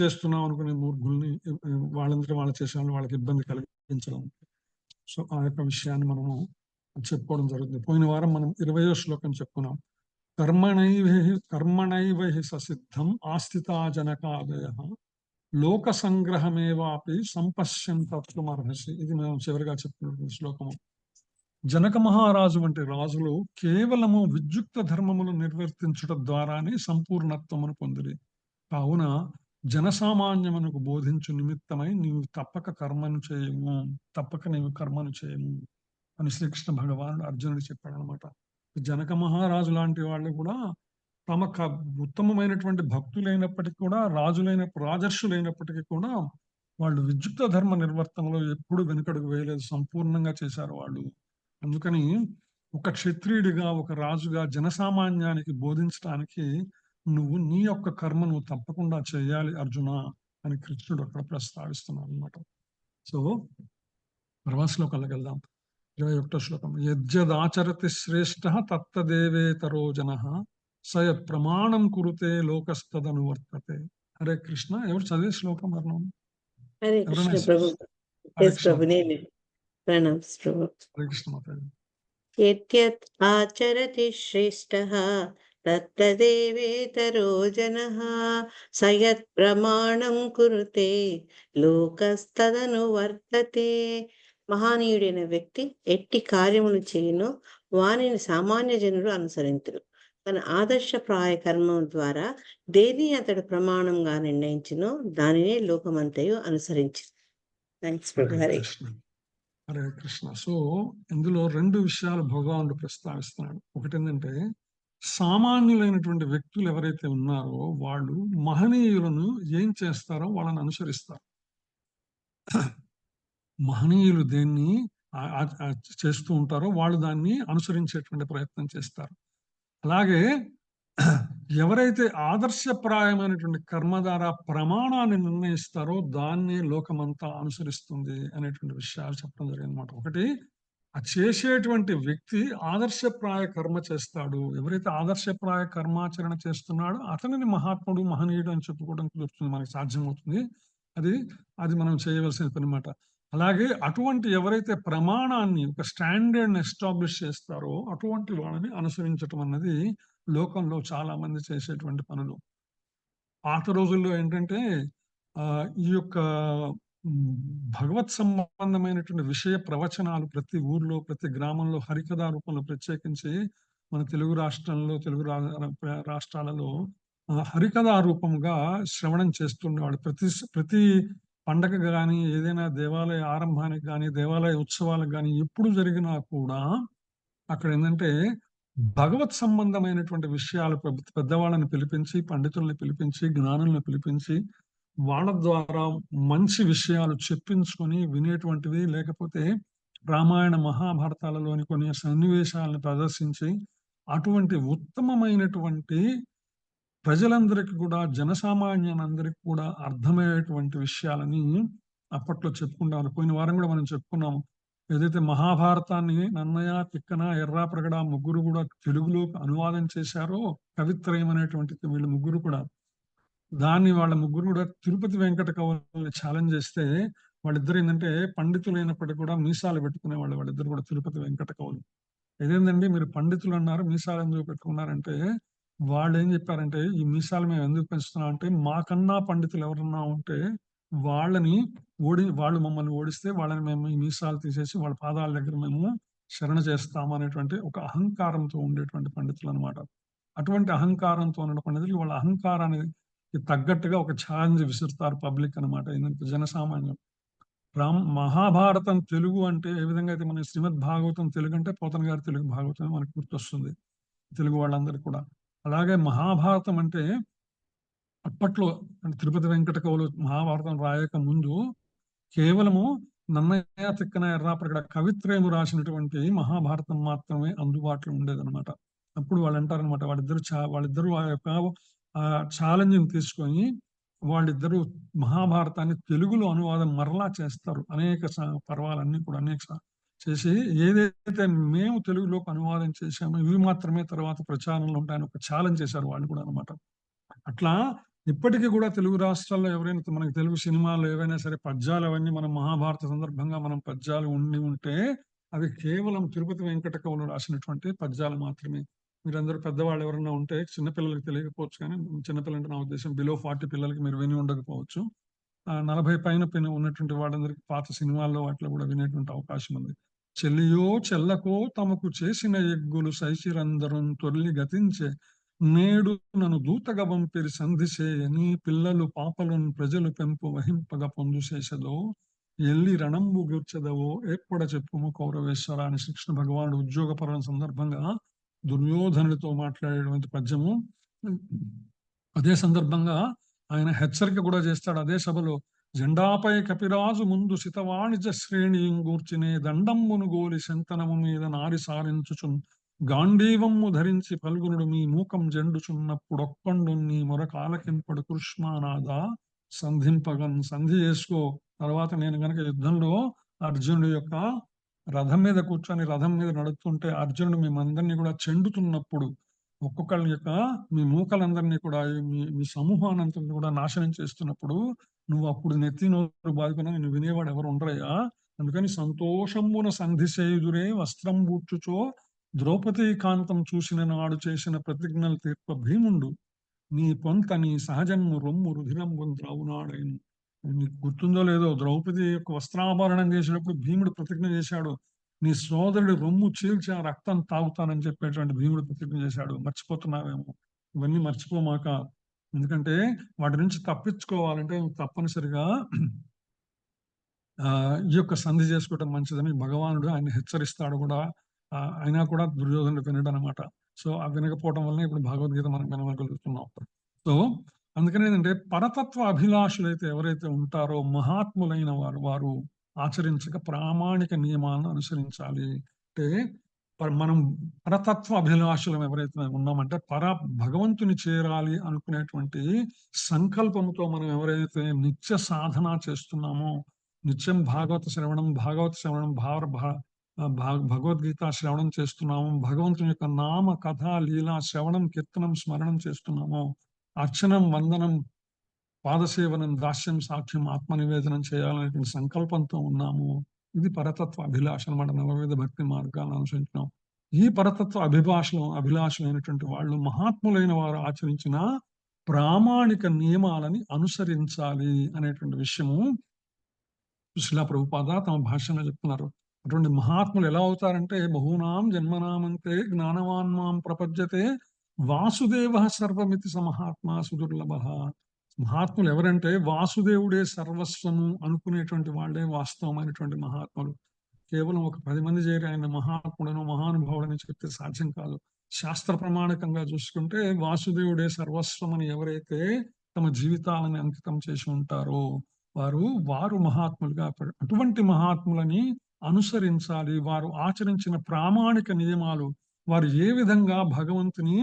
చేస్తున్నాం అనుకునే మూర్ఖుల్ని వాళ్ళంతా వాళ్ళు చేసేవాళ్ళు వాళ్ళకి ఇబ్బంది కలిగించడం. సో ఆ యొక్క విషయాన్ని మనము చెప్పుకోవడం జరుగుతుంది. పోయిన వారం మనం 20వ శ్లోకం చెప్పుకున్నాం. కర్మణైవ హి ససిద్ధం ఆస్థితా జనకాదయః లోక సంగ్రహమేవాపి సంపశ్యంతత్వమర్హసి. ఇది మనం చివరిగా చెప్పుకున్నటువంటి శ్లోకము. జనక మహారాజు వంటి రాజులు కేవలము విద్యుక్త ధర్మములు నిర్వర్తించుట ద్వారానే సంపూర్ణత్వమును పొందిరి. కావున జనసామాన్యమునకు బోధించు నిమిత్తమై నీవు తప్పక నీవు కర్మను చేయము అని శ్రీకృష్ణ భగవానుడు అర్జునుడు చెప్పాడనమాట. జనక మహారాజు లాంటి వాళ్ళు కూడా తమ ఉత్తమమైనటువంటి భక్తులైనప్పటికీ కూడా రాజర్షులైనప్పటికీ కూడా వాళ్ళు విద్యుక్త ధర్మ నిర్వర్తనలో ఎప్పుడు వెనుకడుగు వేయలేదు, సంపూర్ణంగా చేశారు వాళ్ళు. అందుకని ఒక క్షత్రియుడిగా, ఒక రాజుగా జనసామాన్యానికి బోధించడానికి నువ్వు నీ యొక్క కర్మను తప్పకుండా చేయాలి అర్జున అని కృష్ణుడు అక్కడ ప్రస్తావిస్తున్నాడు అనమాట. సో తర్వాత శ్లోకాలకు వెళ్దాం. 21వ శ్లోకం. యద్యదాచరతి శ్రేష్ఠ తత్తదేవేతరో జనః సయత్ ప్రమాణం కురుతే లోకస్తదనువర్తతే. హరే కృష్ణ. ఎవరు చదివే శ్లోకం అర్ణం? హరే కృష్ణ ప్రభు. ప్రణామ్స్ ప్రభు. హరే కృష్ణ మాతాజీ. యద్యత్ ఆచరతి శ్రేష్ఠః తత్తదేవేతరో జనః సయత్ ప్రమాణం కురుతే లోకస్తదనువర్తతే. మహానీయుడైన వ్యక్తి ఎట్టి కార్యములు చేయునో వానిని సామాన్య జనులు అనుసరింతురు. తన ఆదర్శప్రాయ కర్మం ద్వారా దేని అతడు ప్రమాణంగా నిర్ణయించునో దానినే లోకమంతయు అనుసరించి. థ్యాంక్స్ ప్రభు. హరే హరే కృష్ణ. సో ఇందులో 2 విషయాలు భగవానుడు ప్రస్తావిస్తున్నాడు. ఒకటి ఏంటంటే, సామాన్యులైనటువంటి వ్యక్తులు ఎవరైతే ఉన్నారో వాళ్ళు మహనీయులను ఏం చేస్తారో వాళ్ళని అనుసరిస్తారు. మహనీయులు దేన్ని చేస్తూ ఉంటారో వాళ్ళు దాన్ని అనుసరించేటువంటి ప్రయత్నం చేస్తారు. అలాగే ఎవరైతే ఆదర్శప్రాయమైనటువంటి కర్మ ద్వారా ప్రమాణాన్ని నిర్ణయిస్తారో దాన్ని లోకమంతా అనుసరిస్తుంది అనేటువంటి విషయాలు చెప్పడం జరిగింది అనమాట. ఒకటి, ఆ చేసేటువంటి వ్యక్తి ఆదర్శప్రాయ కర్మ చేస్తాడు. ఎవరైతే ఆదర్శప్రాయ కర్మాచరణ చేస్తున్నాడో అతనిని మహాత్ముడు, మహనీయుడు అని చెప్పుకోవడం కుదురుతుంది, మనకి సాధ్యమవుతుంది. అది మనం చేయవలసిన పని అన్నమాట. అలాగే అటువంటి ఎవరైతే ప్రమాణాన్ని, ఒక స్టాండర్డ్ ఎస్టాబ్లిష్ చేస్తారో అటువంటి వాళ్ళని అనుసరించటం అన్నది లోకంలో చాలా మంది చేసేటువంటి పనులు. పాత రోజుల్లో ఏంటంటే ఈ యొక్క భగవత్ సంబంధమైనటువంటి విషయ ప్రవచనాలు ప్రతి ఊర్లో, ప్రతి గ్రామంలో హరికథా రూపంలో, ప్రత్యేకించి మన తెలుగు రాష్ట్రాలలో హరికథా రూపంగా శ్రవణం చేస్తుండేవాళ్ళు. ప్రతి పండగ కానీ, ఏదైనా దేవాలయ ఆరంభానికి కానీ, దేవాలయ ఉత్సవాలకు కానీ ఎప్పుడు జరిగినా కూడా అక్కడ ఏంటంటే భగవత్ సంబంధమైనటువంటి విషయాలు పెద్దవాళ్ళని పిలిపించి, పండితుల్ని పిలిపించి, జ్ఞానుల్ని పిలిపించి వాళ్ళ ద్వారా మంచి విషయాలు చెప్పించుకొని వినేటువంటివి, లేకపోతే రామాయణ మహాభారతాలలోని కొన్ని సన్నివేశాలను ప్రదర్శించి అటువంటి ఉత్తమమైనటువంటి ప్రజలందరికీ కూడా, జనసామాన్యులందరికీ కూడా అర్థమయ్యేటువంటి విషయాలని అప్పట్లో చెప్పుకుంటారు. పోయిన వారం కూడా మనం చెప్పుకున్నాము. ఏదైతే మహాభారతాన్ని నన్నయ, తిక్కన, ఎర్రాప్రగడ ముగ్గురు కూడా తెలుగులో అనువాదం చేశారో, కవిత్రయం అనేటువంటి వీళ్ళు ముగ్గురు కూడా, దాన్ని వాళ్ళ ముగ్గురు కూడా తిరుపతి వెంకట కవుల్ని ఛాలెంజ్ చేస్తే వాళ్ళిద్దరు ఏంటంటే పండితులైనప్పటికీ కూడా మీసాలు పెట్టుకునే వాళ్ళిద్దరు కూడా తిరుపతి వెంకట కవులు. ఏదేందండి మీరు పండితులు అన్నారు, మీసాలు ఎందుకు పెట్టుకున్నారంటే వాళ్ళు ఏం చెప్పారంటే, ఈ మీసాలు మేము ఎందుకు పెంచుతున్నాం అంటే మాకన్నా పండితులు ఎవరన్నా ఉంటే వాళ్ళు మమ్మల్ని ఓడిస్తే వాళ్ళని మేము ఈ మీసాలు తీసేసి వాళ్ళ పాదాల దగ్గర మేము శరణ చేస్తాము అనేటువంటి ఒక అహంకారంతో ఉండేటువంటి పండితులు అనమాట. అటువంటి అహంకారంతో ఉన్న పండితులు వాళ్ళ అహంకారానికి తగ్గట్టుగా ఒక ఛాలెంజ్ విసురుతారు పబ్లిక్ అనమాట. ఏంటంటే జనసామాన్యం. మహాభారతం తెలుగు అంటే ఏ విధంగా అయితే మన శ్రీమద్ భాగవతం తెలుగు అంటే పోతన గారి తెలుగు భాగవతం మనకు గుర్తొస్తుంది తెలుగు వాళ్ళందరికీ కూడా. అలాగే మహాభారతం అంటే అప్పట్లో తిరుపతి వెంకట కవులు మహాభారతం రాయక ముందు కేవలము నన్నయ్య, తిక్కన, ఎర్రాప్రగడ కవిత్రయము రాసినటువంటి మహాభారతం మాత్రమే అందుబాటులో ఉండేదన్నమాట. అప్పుడు వాళ్ళు అంటారనమాట, వాళ్ళిద్దరు ఆ యొక్క ఛాలెంజ్ని తీసుకొని వాళ్ళిద్దరూ మహాభారతాన్ని తెలుగులో అనువాదం మరలా చేస్తారు. అనేక పర్వాలన్నీ కూడా అనేక చేసి ఏదైతే మేము తెలుగులోకి అనువాదం చేశామో ఇవి మాత్రమే తర్వాత ప్రచారంలో ఉంటాయని ఒక ఛాలెంజ్ చేశారు వాళ్ళు కూడా అనమాట. అట్లా ఇప్పటికీ కూడా తెలుగు రాష్ట్రాల్లో ఎవరైనా మనకి తెలుగు సినిమాలు ఏవైనా సరే పద్యాలు అవన్నీ మనం మహాభారత సందర్భంగా మనం పద్యాలు ఉండి ఉంటే అవి కేవలం తిరుపతి వెంకట కవులు రాసినటువంటి పద్యాలు మాత్రమే. మీరందరూ పెద్దవాళ్ళు ఎవరైనా ఉంటే చిన్నపిల్లలకి తెలియకపోవచ్చు కానీ, చిన్నపిల్లలు అంటే నా ఉద్దేశం బిలో 40 పిల్లలకి మీరు విని ఉండకపోవచ్చు. 40 పైన ఉన్నటువంటి వాళ్ళందరికీ పాత సినిమాల్లో వాటిలో కూడా వినేటువంటి అవకాశం ఉంది. చెల్లియో చెల్లకో తమకు చేసిన ఎగ్గులు సైచిరందరం తొల్లి గతించే నేడు నన్ను దూతగా పంపిరి సంధి చేయని పిల్లలు పాపలను ప్రజలు పెంపు వహింపగా పొందు చేసదో ఎల్లి రణంబు గుర్చదవో ఏర్పడ చెప్పుము కౌరవేశ్వర అని శ్రీకృష్ణ భగవానుడు ఉద్యోగ పర్వం సందర్భంగా దుర్యోధనుడితో మాట్లాడేటువంటి పద్యము. అదే సందర్భంగా ఆయన హెచ్చరిక కూడా చేస్తాడు అదే సభలో. జెండాపై కపిరాజు ముందు శితవాణిజ శ్రేణి గూర్చినే దండంబును గోలి శంతనము మీద నారి సారించుచున్ గాంధీవమ్ము ధరించి పల్గునుడు మీ మూకం జెండుచున్నప్పుడొక్కండు నీ మొరక ఆలకింపడు కృష్ణానాథ సంధింపగన్. సంధి చేసుకో. తర్వాత నేను గనక యుద్ధంలో అర్జునుడి యొక్క రథం మీద కూర్చొని రథం మీద నడుస్తుంటే అర్జునుడు మేమందరినీ కూడా చెండుతున్నప్పుడు ఒక్కొక్కళ్ళ యొక్క మీ మూకలందరినీ కూడా మీ సమూహానంతని కూడా నాశనం చేస్తున్నప్పుడు నువ్వు అప్పుడు నెత్తి నోరు బాదుకున్నా నేను వినేవాడు ఎవరు ఉండరయ్యా. అందుకని సంతోషమున సంధి చేయుదురే వస్త్రం బూడ్చుచో ద్రౌపది కాంతం చూసిన నాడు చేసిన ప్రతిజ్ఞలు తీర్ప భీముండు నీ పొంత నీ సహజన్ము రొమ్ము రుధిరంబు ద్రవునాడైను. నీకు గుర్తుందో లేదో ద్రౌపది యొక్క వస్త్రాభరణం చేసినప్పుడు భీముడు ప్రతిజ్ఞ చేశాడు, నీ సోదరుడి రొమ్ము చీల్చి ఆ రక్తం తాగుతానని చెప్పేటువంటి భీముడు ప్రతిజ్ఞ చేశాడు. మర్చిపోతున్నావేమో. ఇవన్నీ మర్చిపోమాక. ఎందుకంటే వాటి నుంచి తప్పించుకోవాలంటే తప్పనిసరిగా ఈ యొక్క సంధి చేసుకోవటం మంచిదని భగవానుడు ఆయన హెచ్చరిస్తాడు కూడా. అయినా కూడా దుర్యోధనుడు వినడు అనమాట. సో ఆ వినకపోవడం వల్ల ఇప్పుడు భగవద్గీత మనం వినగలుగుతున్నాం. సో అందుకని ఏంటంటే పరతత్వ అభిలాషులైతే ఎవరైతే ఉంటారో మహాత్ములైన వారు ఆచరించక ప్రామాణిక నియమాలను అనుసరించాలి. అంటే మనం పరతత్వ అభిలాషులం ఎవరైతే ఉన్నామంటే భగవంతుని చేరాలి అనుకునేటువంటి సంకల్పంతో మనం ఎవరైతే నిత్య సాధన చేస్తున్నామో, నిత్యం భాగవత శ్రవణం భగవద్గీత శ్రవణం చేస్తున్నాము, భగవంతుని యొక్క నామ కథ లీలా శ్రవణం కీర్తనం స్మరణం చేస్తున్నాము, అర్చనం వందనం పాదసేవనం దాస్యం సాక్ష్యం ఆత్మనివేదనం చేయాలనేటువంటి సంకల్పంతో ఉన్నాము. ఇది పరతత్వ అభిలాష అనమాట. నవవిధ భక్తి మార్గాలను అనుసరించినాం. ఈ పరతత్వ అభిలాషులైనటువంటి వాళ్ళు మహాత్ములైన వారు ఆచరించిన ప్రామాణిక నియమాలని అనుసరించాలి అనేటువంటి విషయము శ్రీలా ప్రభుపాద తమ భాషలో చెప్తున్నారు. అటువంటి మహాత్ములు ఎలా అవుతారంటే బహూనాం జన్మనామంతే జ్ఞానవాన్ మాం ప్రపద్యతే వాసుదేవ సర్వమితి సమహాత్మా సుదుర్లభ. మహాత్ములు ఎవరంటే వాసుదేవుడే సర్వస్వము అనుకునేటువంటి వాళ్ళే వాస్తవమైనటువంటి మహాత్ములు. కేవలం ఒక 10 మంది చేరి ఆయన మహాత్ముడను మహానుభావుడని చెప్తే సాధ్యం కాదు. శాస్త్ర ప్రమాణికంగా చూసుకుంటే వాసుదేవుడే సర్వస్వం అని ఎవరైతే తమ జీవితాలను అంకితం చేసి ఉంటారో వారు మహాత్ములుగా. అటువంటి మహాత్ములని అనుసరించాలి. వారు ఆచరించిన ప్రామాణిక నియమాలు, వారు ఏ విధంగా భగవంతుని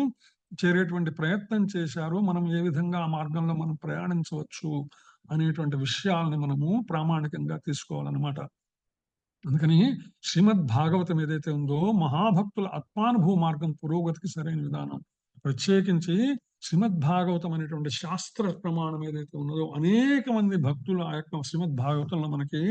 చేరేటువంటి ప్రయత్నం చేశారో మనం ఏ విధంగా ఆ మార్గంలో మనం ప్రయాణించవచ్చు అనేటువంటి విషయాలను మనము ప్రామాణికంగా తీసుకోవాలన్నమాట. అందుకని శ్రీమద్ భాగవతం ఏదైతే ఉందో మహాభక్తుల ఆత్మానుభవ మార్గం పురోగతికి సరైన విధానం. ప్రత్యేకించి శ్రీమద్ భాగవతం అనేటువంటి శాస్త్ర ప్రమాణం ఏదైతే ఉన్నదో అనేక మంది భక్తులు ఆ యొక్క శ్రీమద్ భాగవతంలో మనకి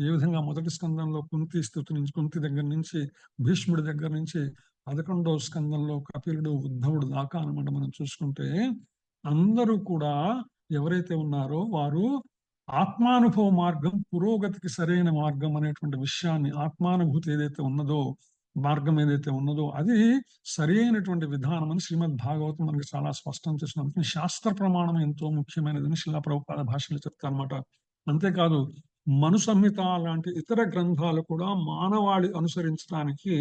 ఏ విధంగా మొదటి స్కందంలో కుంతి స్థుతి నుంచి కుంతి దగ్గర నుంచి భీష్ముడి దగ్గర నుంచి 11వ స్కందంలో కపిలుడు ఉద్ధవుడు దాకా అనమాట మనం చూసుకుంటే అందరూ కూడా ఎవరైతే ఉన్నారో వారు ఆత్మానుభవ మార్గం పురోగతికి సరైన మార్గం అనేటువంటి విషయాన్ని, ఆత్మానుభూతి ఏదైతే ఉన్నదో మార్గం ఏదైతే ఉన్నదో అది సరి అయినటువంటి విధానం అని శ్రీమద్ భాగవతం మనకి చాలా స్పష్టం చేసిన శాస్త్ర ప్రమాణం ఎంతో ముఖ్యమైనదని శిలా ప్రభుపాద భాషలో చెప్తారు అనమాట. అంతేకాదు మను సంహిత లాంటి ఇతర గ్రంథాలు కూడా మానవాళి అనుసరించడానికి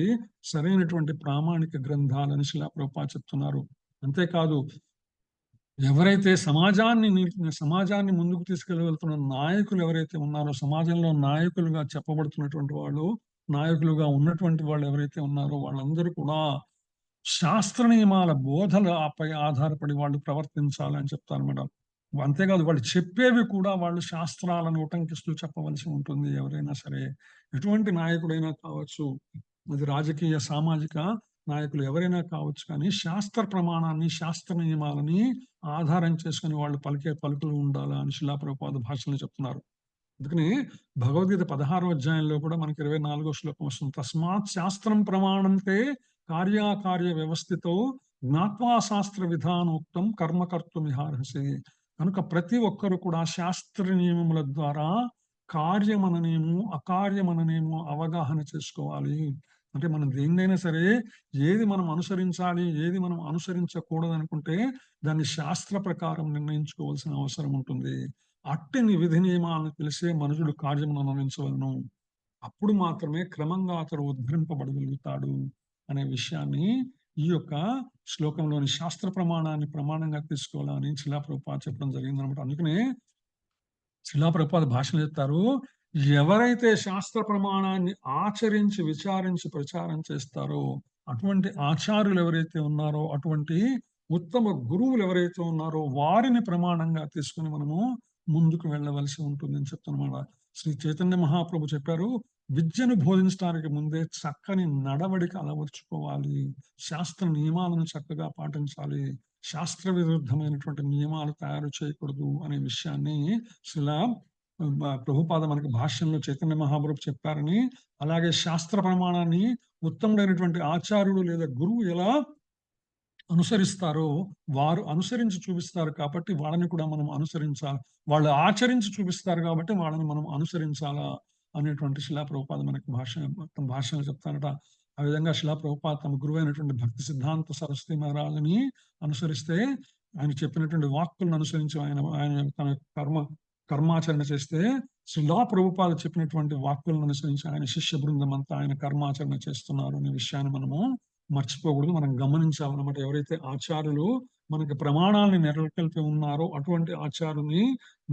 సరైనటువంటి ప్రామాణిక గ్రంథాలని శిలా ప్రభుపాద చెప్తున్నారు. అంతేకాదు ఎవరైతే సమాజాన్ని ముందుకు తీసుకెళ్లగలుగుతున్న నాయకులు ఎవరైతే ఉన్నారో, సమాజంలో నాయకులుగా చెప్పబడుతున్నటువంటి వాళ్ళు, నాయకులుగా ఉన్నటువంటి వాళ్ళు ఎవరైతే ఉన్నారో వాళ్ళందరూ కూడా శాస్త్ర నియమాల బోధలపై ఆధారపడి వాళ్ళు ప్రవర్తించాలని చెప్తారు మేడం. అంతేకాదు వాళ్ళు చెప్పేవి కూడా వాళ్ళు శాస్త్రాలను ఉటంకిస్తూ చెప్పవలసి ఉంటుంది. ఎవరైనా సరే, ఎటువంటి నాయకుడైనా కావచ్చు, అది రాజకీయ సామాజిక నాయకులు ఎవరైనా కావచ్చు కానీ శాస్త్ర ప్రమాణాన్ని, శాస్త్ర నియమాలని ఆధారం చేసుకొని వాళ్ళు పలికే పలుకులు ఉండాలా అని శిలా ప్రభుపాద భాషలో చెప్తున్నారు. అందుకని భగవద్గీత 16వ అధ్యాయంలో కూడా మనకి 24వ శ్లోకం వస్తుంది. తస్మాత్ శాస్త్రం ప్రమాణంతే కార్యాకార్య వ్యవస్థితో జ్ఞాత్వా శాస్త్ర విధానోక్తం కర్మ కర్తుమిహార్హసి. కనుక ప్రతి ఒక్కరు కూడా శాస్త్ర నియమముల ద్వారా కార్యమననేమో అకార్యమననేమో అవగాహన చేసుకోవాలి. అంటే మనం దేన్నైనా సరే ఏది మనం అనుసరించాలి, ఏది మనం అనుసరించకూడదు అనుకుంటే దాన్ని శాస్త్ర ప్రకారం నిర్ణయించుకోవాల్సిన అవసరం ఉంటుంది. అట్టి విధి నియమాలను తెలిసే మనుషుడు కార్యమును అనుసరించవలను. అప్పుడు మాత్రమే క్రమంగా అతడు ఉద్ధరింపబడగలుగుతాడు అనే విషయాన్ని ఈ యొక్క శ్లోకంలోని శాస్త్ర ప్రమాణాన్ని ప్రమాణంగా తీసుకోవాలని శిలా ప్రభుపాద చెప్పడం జరిగింది అనమాట. అందుకనే శిలా ప్రభుపాద భాషలు చెప్తారు, ఎవరైతే శాస్త్ర ప్రమాణాన్ని ఆచరించి విచారించి ప్రచారం చేస్తారో అటువంటి ఆచార్యులు ఎవరైతే ఉన్నారో, అటువంటి ఉత్తమ గురువులు ఎవరైతే ఉన్నారో వారిని ప్రమాణంగా తీసుకుని మనము ముందుకు వెళ్ళవలసి ఉంటుంది అని చెప్తున్నమాట. శ్రీ చైతన్య మహాప్రభు చెప్పారు, విద్యను బోధించడానికి ముందే చక్కని నడవడిక అలవర్చుకోవాలి, శాస్త్ర నియమాలను చక్కగా పాటించాలి, శాస్త్ర విరుద్ధమైనటువంటి నియమాలు తయారు చేయకూడదు అనే విషయాన్ని శిలా ప్రభుపాద మనకి భాష్యంలో చైతన్య మహాప్రభు చెప్పారని, అలాగే శాస్త్ర ప్రమాణాన్ని ఉత్తముడైనటువంటి ఆచార్యుడు లేదా గురువు ఎలా అనుసరిస్తారో వారు అనుసరించి చూపిస్తారు కాబట్టి వాళ్ళని కూడా మనం అనుసరించాలి, వాళ్ళు ఆచరించి చూపిస్తారు కాబట్టి వాళ్ళని మనం అనుసరించాలా అనేటువంటి శిలా ప్రభుపాద మనకి మొత్తం భాషలో చెప్తారట. ఆ విధంగా శిలా ప్రభుపాద తమ గురువు అయినటువంటి భక్తి సిద్ధాంత సరస్వతి మహారాజుని అనుసరిస్తే, ఆయన చెప్పినటువంటి వాక్కులను అనుసరించి ఆయన తన కర్మాచరణ చేస్తే, శిలా ప్రభుపాద చెప్పినటువంటి వాక్కులను అనుసరించి ఆయన శిష్య బృందం అంతా ఆయన కర్మాచరణ చేస్తున్నారు అనే విషయాన్ని మనము మర్చిపోకూడదు, మనం గమనించాలన్నమాట. ఎవరైతే ఆచార్యులు మనకి ప్రమాణాలని నెలకొల్పి ఉన్నారో అటువంటి ఆచార్యుని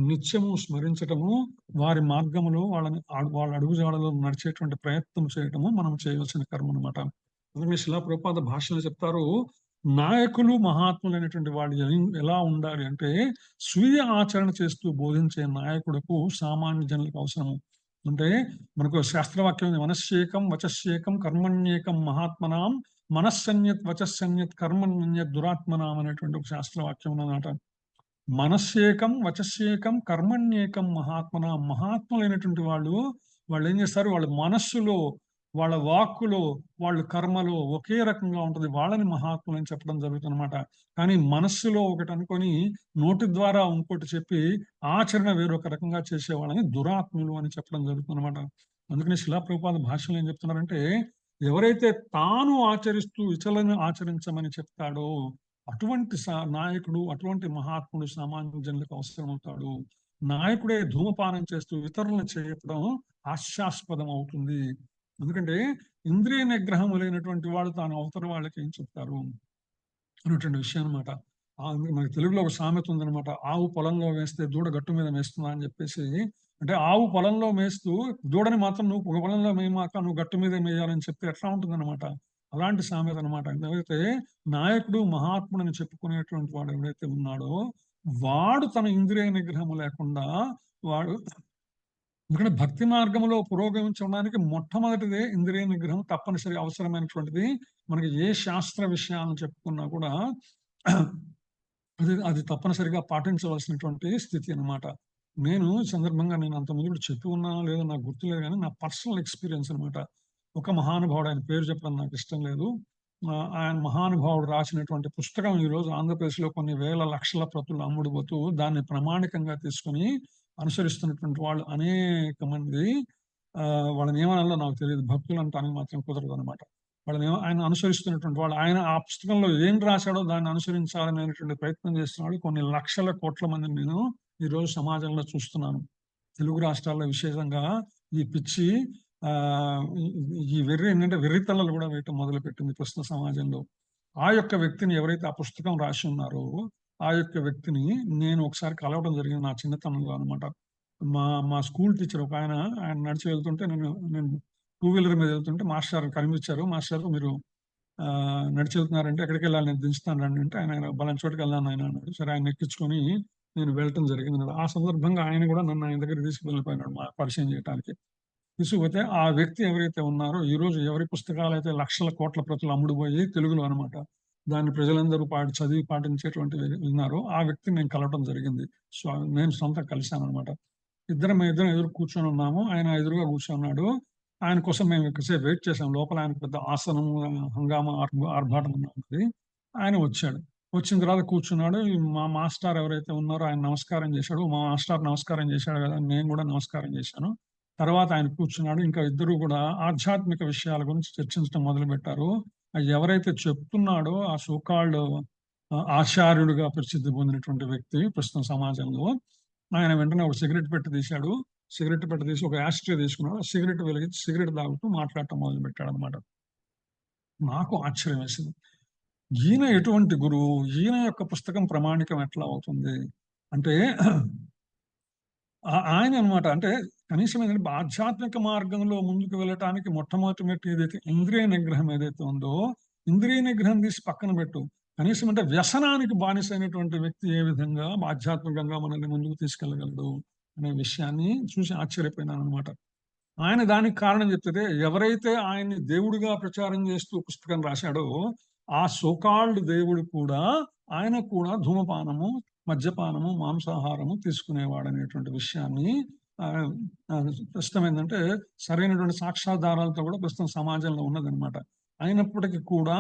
నిత్యము స్మరించటము, వారి మార్గములో వాళ్ళ అడుగుజాడలో నడిచేటువంటి ప్రయత్నం చేయటము మనం చేయవలసిన కర్మ అనమాట. అందుకని శిలా ప్రభుపాద భాషలో చెప్తారు, నాయకులు మహాత్ములైనటువంటి వాళ్ళు ఎలా ఉండాలి అంటే, స్వీయ ఆచరణ చేస్తూ బోధించే నాయకుడుకు సామాన్య జనులకు అవసరము. అంటే మనకు శాస్త్రవాక్యం ఉంది, మనశ్యేకం వచస్యేకం కర్మణ్యేకం మహాత్మనాం మనస్సన్యత్ వచస్సన్యత్ కర్మణ్యత్ దురాత్మనాం అనేటువంటి ఒక శాస్త్రవాక్యం అన్నమాట. మనస్యేకం వచస్యేకం కర్మణ్యేకం మహాత్మనాం. మహాత్ములైనటువంటి వాళ్ళు ఏం చేస్తారు, వాళ్ళ మనస్సులో, వాళ్ళ వాక్కులో, వాళ్ళ కర్మలో ఒకే రకంగా ఉంటుంది, వాళ్ళని మహాత్ములు అని చెప్పడం జరుగుతుందన్నమాట. కానీ మనస్సులో ఒకటి అనుకొని నోటి ద్వారా ఇంకోటి చెప్పి ఆచరణ వేరొక రకంగా చేసే వాళ్ళని దురాత్ములు అని చెప్పడం జరుగుతుందన్నమాట. అందుకని శిలా ప్రభుపాద భాషలో ఏం చెప్తున్నారంటే, ఎవరైతే తాను ఆచరిస్తూ ఇతరులను ఆచరించమని చెప్తాడో అటువంటి నాయకుడు, అటువంటి మహాత్ముడు సామాన్య జనులకు అవసరం అవుతాడు. నాయకుడే ధూమపానం చేస్తూ ఇతరులను చేయడం హాస్యాస్పదం అవుతుంది. ఎందుకంటే ఇంద్రియ నిగ్రహం లేనటువంటి వాళ్ళు తాను అవతల వాళ్ళకి ఏం చెప్తారు అనేటువంటి విషయం అనమాట. మనకి తెలుగులో ఒక సామెత ఉందనమాట, ఆవు పొలంలో వేస్తే దూడ గట్టు మీద మేస్తుందా అని చెప్పేసి. అంటే ఆవు పొలంలో మేస్తూ దూడని మాత్రం నువ్వు పొలంలో మేయమాక, నువ్వు గట్టు మీద మేయాలని చెప్తే ఎట్లా ఉంటుంది అనమాట. అలాంటి సామెత అనమాట. ఎవరైతే నాయకుడు మహాత్ముడు అని చెప్పుకునేటువంటి వాడు ఎవరైతే ఉన్నాడో వాడు తన ఇంద్రియ నిగ్రహం లేకుండా వాడు, ఎందుకంటే భక్తి మార్గంలో పురోగమించడానికి మొట్టమొదటిదే ఇంద్రియ నిగ్రహం తప్పనిసరి అవసరమైనటువంటిది. మనకి ఏ శాస్త్ర విషయాలను చెప్పుకున్నా కూడా అది తప్పనిసరిగా పాటించవలసినటువంటి స్థితి అనమాట. నేను ఈ సందర్భంగా నేను అంత ముందు చెప్పి ఉన్నానో లేదో నాకు గుర్తులేదు, కానీ నా పర్సనల్ ఎక్స్పీరియన్స్ అనమాట. ఒక మహానుభావుడు, ఆయన పేరు చెప్పడం నాకు ఇష్టం లేదు, ఆయన మహానుభావుడు రాసినటువంటి పుస్తకం ఈరోజు ఆంధ్రప్రదేశ్లో కొన్ని వేల లక్షల ప్రతులు అమ్ముడుపోతూ దాన్ని ప్రమాణికంగా తీసుకుని అనుసరిస్తున్నటువంటి వాళ్ళు అనేక మంది. వాళ్ళని ఏమనాలో నాకు తెలియదు, భక్తులు అంటానికి మాత్రం కుదరదు అనమాట. వాళ్ళని ఆయన అనుసరిస్తున్నటువంటి వాళ్ళు, ఆయన ఆ పుస్తకంలో ఏం రాశాడో దాన్ని అనుసరించాలనేటువంటి ప్రయత్నం చేస్తున్నాడు. కొన్ని లక్షల కోట్ల మందిని నేను ఈరోజు సమాజంలో చూస్తున్నాను. తెలుగు రాష్ట్రాల్లో విశేషంగా ఈ పిచ్చి ఈ వెర్రి ఏంటంటే వెర్రితల్లలు కూడా వేయటం మొదలుపెట్టింది ప్రస్తుత సమాజంలో. ఆ యొక్క వ్యక్తిని ఎవరైతే ఆ పుస్తకం రాసి ఉన్నారో ఆ యొక్క వ్యక్తిని నేను ఒకసారి కలవడం జరిగింది నా చిన్నతనంలో అనమాట. మా స్కూల్ టీచర్ ఒక ఆయన నడిచి వెళ్తుంటే నేను టూ వీలర్ మీద వెళ్తుంటే మాస్టర్ కనిపించారు. మాస్టర్ మీరు నడిచి వెళ్తున్నారంటే ఎక్కడికి వెళ్ళాలి, నేను దించుతాను రండి అంటే, ఆయన బలాని చోటుకి వెళ్ళాను ఆయన అన్నాడు. సరే ఆయన ఎక్కించుకొని నేను వెళ్ళటం జరిగింది. ఆ సందర్భంగా ఆయన కూడా నన్ను ఆయన దగ్గర తీసుకువెళ్ళిపోయినాడు పరిచయం చేయడానికి. తీసుకుపోతే ఆ వ్యక్తి ఎవరైతే ఉన్నారో ఈరోజు ఎవరి పుస్తకాలైతే లక్షల కోట్ల ప్రతులు అమ్ముడుపోయి తెలుగులో అనమాట దాన్ని ప్రజలందరూ చదివి పాటించేటువంటి ఉన్నారో ఆ వ్యక్తిని నేను కలవటం జరిగింది. సో నేను సొంతంగా కలిశాను అనమాట. ఇద్దరం ఎదురు కూర్చొని ఉన్నాము. ఆయన ఎదురుగా కూర్చున్నాడు. ఆయన కోసం మేము ఎక్కువసేపు వెయిట్ చేసాం. లోపల ఆయనకు పెద్ద ఆసనం, హంగామా, ఆర్భాటం ఉన్నది. ఆయన వచ్చాడు. వచ్చిన తర్వాత కూర్చున్నాడు. మా మాస్టర్ ఎవరైతే ఉన్నారో ఆయన నమస్కారం చేశాడు. మా మాస్టర్ నమస్కారం చేశాడు కదా! నేను కూడా నమస్కారం చేశాను. తర్వాత ఆయన కూర్చున్నాడు. ఇంకా ఇద్దరు కూడా ఆధ్యాత్మిక విషయాల గురించి చర్చించడం మొదలుపెట్టారు. ఎవరైతే చెప్తున్నాడో ఆ సో కాల్డ్ ఆచార్యుడిగా ప్రసిద్ధి పొందినటువంటి వ్యక్తి ప్రస్తుతం సమాజంలో, ఆయన వెంటనే ఒక సిగరెట్ పెట్టి తీశాడు. సిగరెట్ పెట్టి తీసి ఒక యాస్ట్రే తీసుకున్నాడు. ఆ సిగరెట్ వెలిగించి సిగరెట్ తాగుతూ మాట్లాడటం మొదలుపెట్టాడనమాట. నాకు ఆశ్చర్యం వేసింది. ఈయన ఎటువంటి గురువు? ఈయన యొక్క పుస్తకం ప్రామాణికం ఎట్లా అవుతుంది? అంటే ఆయన అనమాట. అంటే కనీసం ఏంటంటే ఆధ్యాత్మిక మార్గంలో ముందుకు వెళ్ళటానికి మొట్టమొదటి మెట్టు ఏదైతే ఇంద్రియ నిగ్రహం ఏదైతే ఉందో, ఇంద్రియ నిగ్రహం తీసి పక్కన పెట్టు. కనీసం అంటే వ్యసనానికి బానిసైనటువంటి వ్యక్తి ఏ విధంగా ఆధ్యాత్మికంగా మనల్ని ముందుకు తీసుకెళ్ళగలడు అనే విషయాన్ని చూసి ఆశ్చర్యపోయినాననమాట. ఆయన దానికి కారణం చెప్తే ఎవరైతే ఆయన్ని దేవుడిగా ప్రచారం చేస్తూ పుస్తకం రాశాడో, ఆ సో కాల్డ్ దేవుడు కూడా ఆయన కూడా ధూమపానము, మద్యపానము, మాంసాహారము తీసుకునేవాడనేటువంటి విషయాన్ని ప్రస్తుతం ఏంటంటే సరైనటువంటి సాక్ష్యాధారాలతో కూడా ప్రస్తుతం సమాజంలో ఉన్నదనమాట. అయినప్పటికీ కూడా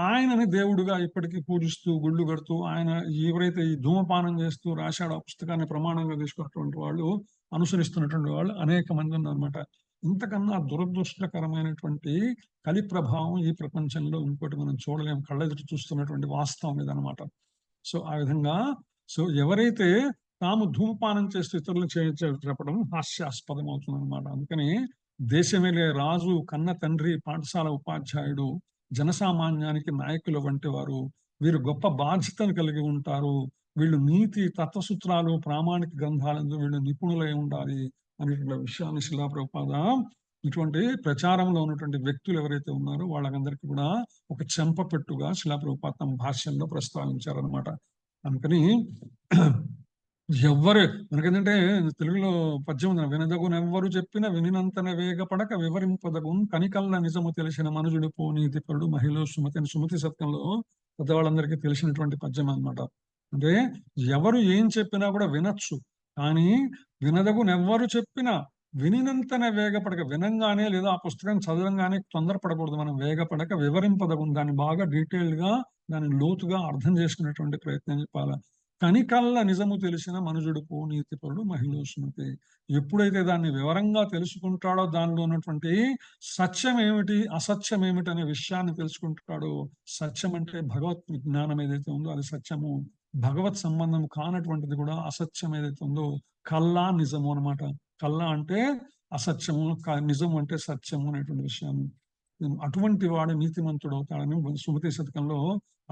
ఆయనని దేవుడిగా ఇప్పటికీ పూజిస్తూ, గుళ్ళు కడుతూ, ఆయన ఎవరైతే ఈ ధూమపానం చేస్తూ రాశాడో ఆ పుస్తకాన్ని ప్రమాణంగా తీసుకున్నటువంటి వాళ్ళు, అనుసరిస్తున్నటువంటి వాళ్ళు అనేక మంది ఉన్నారన్నమాట. ఇంతకన్నా దురదృష్టకరమైనటువంటి కలి ప్రభావం ఈ ప్రపంచంలో ఇంకోటి మనం చూడలేం. కళ్ళెదుట చూస్తున్నటువంటి వాస్తవం ఇదనమాట. సో ఆ విధంగా ఎవరైతే తాము ధూమపానం చేస్తూ ఇతరులు చెప్పడం హాస్యాస్పదం అవుతుందన్నమాట. అందుకని దేశమేలే రాజు, కన్న తండ్రి, పాఠశాల ఉపాధ్యాయుడు, జనసామాన్యానికి నాయకులు వంటి వారు, వీరు గొప్ప బాధ్యతను కలిగి ఉంటారు. వీళ్ళు నీతి, తత్వసూత్రాలు, ప్రామాణిక గ్రంథాలందు వీళ్ళు నిపుణులై ఉండాలి అనేటువంటి విషయాన్ని శిలా ప్రభుపాద ఇటువంటి ప్రచారంలో ఉన్నటువంటి వ్యక్తులు ఎవరైతే ఉన్నారో వాళ్ళకందరికీ కూడా ఒక చెంపపెట్టుగా శిలా ప్రభుపాద తమ భాష్యంలో ప్రస్తావించారనమాట. అందుకని ఎవ్వరు మనకేంటంటే తెలుగులో పద్యం ఉంది, వినదగునెవ్వరు చెప్పిన వినినంతన వేగపడక వివరింపదగున్ కనికల్ల నిజము తెలిసిన మనుజుడు పోనీతిపరుడు మహిళ సుమతి అని సుమతి శతకంలో పెద్దవాళ్ళందరికీ తెలిసినటువంటి పద్యం అన్నమాట. అంటే ఎవరు ఏం చెప్పినా కూడా వినొచ్చు, కానీ వినదగునెవ్వరు చెప్పినా వినినంతనే వేగపడక, వినంగానే లేదా ఆ పుస్తకం చదవంగానే తొందరపడకూడదు. మనం వేగపడక వివరింపదగును, దాన్ని బాగా డీటెయిల్డ్ గా దాన్ని లోతుగా అర్థం చేసుకునేటువంటి ప్రయత్నం చెప్పాలి. కనికల్ల నిజము తెలిసిన మనుజుడు నీతిపరుడు మహిళ సుమతి. ఎప్పుడైతే దాన్ని వివరంగా తెలుసుకుంటాడో, దానిలో ఉన్నటువంటి సత్యం ఏమిటి, అసత్యం ఏమిటి అనే విషయాన్ని తెలుసుకుంటాడో, సత్యం అంటే భగవత్ విజ్ఞానం ఏదైతే ఉందో అది సత్యము, భగవత్ సంబంధం కానటువంటిది కూడా అసత్యం ఏదైతే ఉందో కల్లా నిజము అనమాట. కల్లా అంటే అసత్యము, నిజము అంటే సత్యము అనేటువంటి విషయాన్ని, అటువంటి వాడు నీతిమంతుడు అవుతాడని సుమతి శతకంలో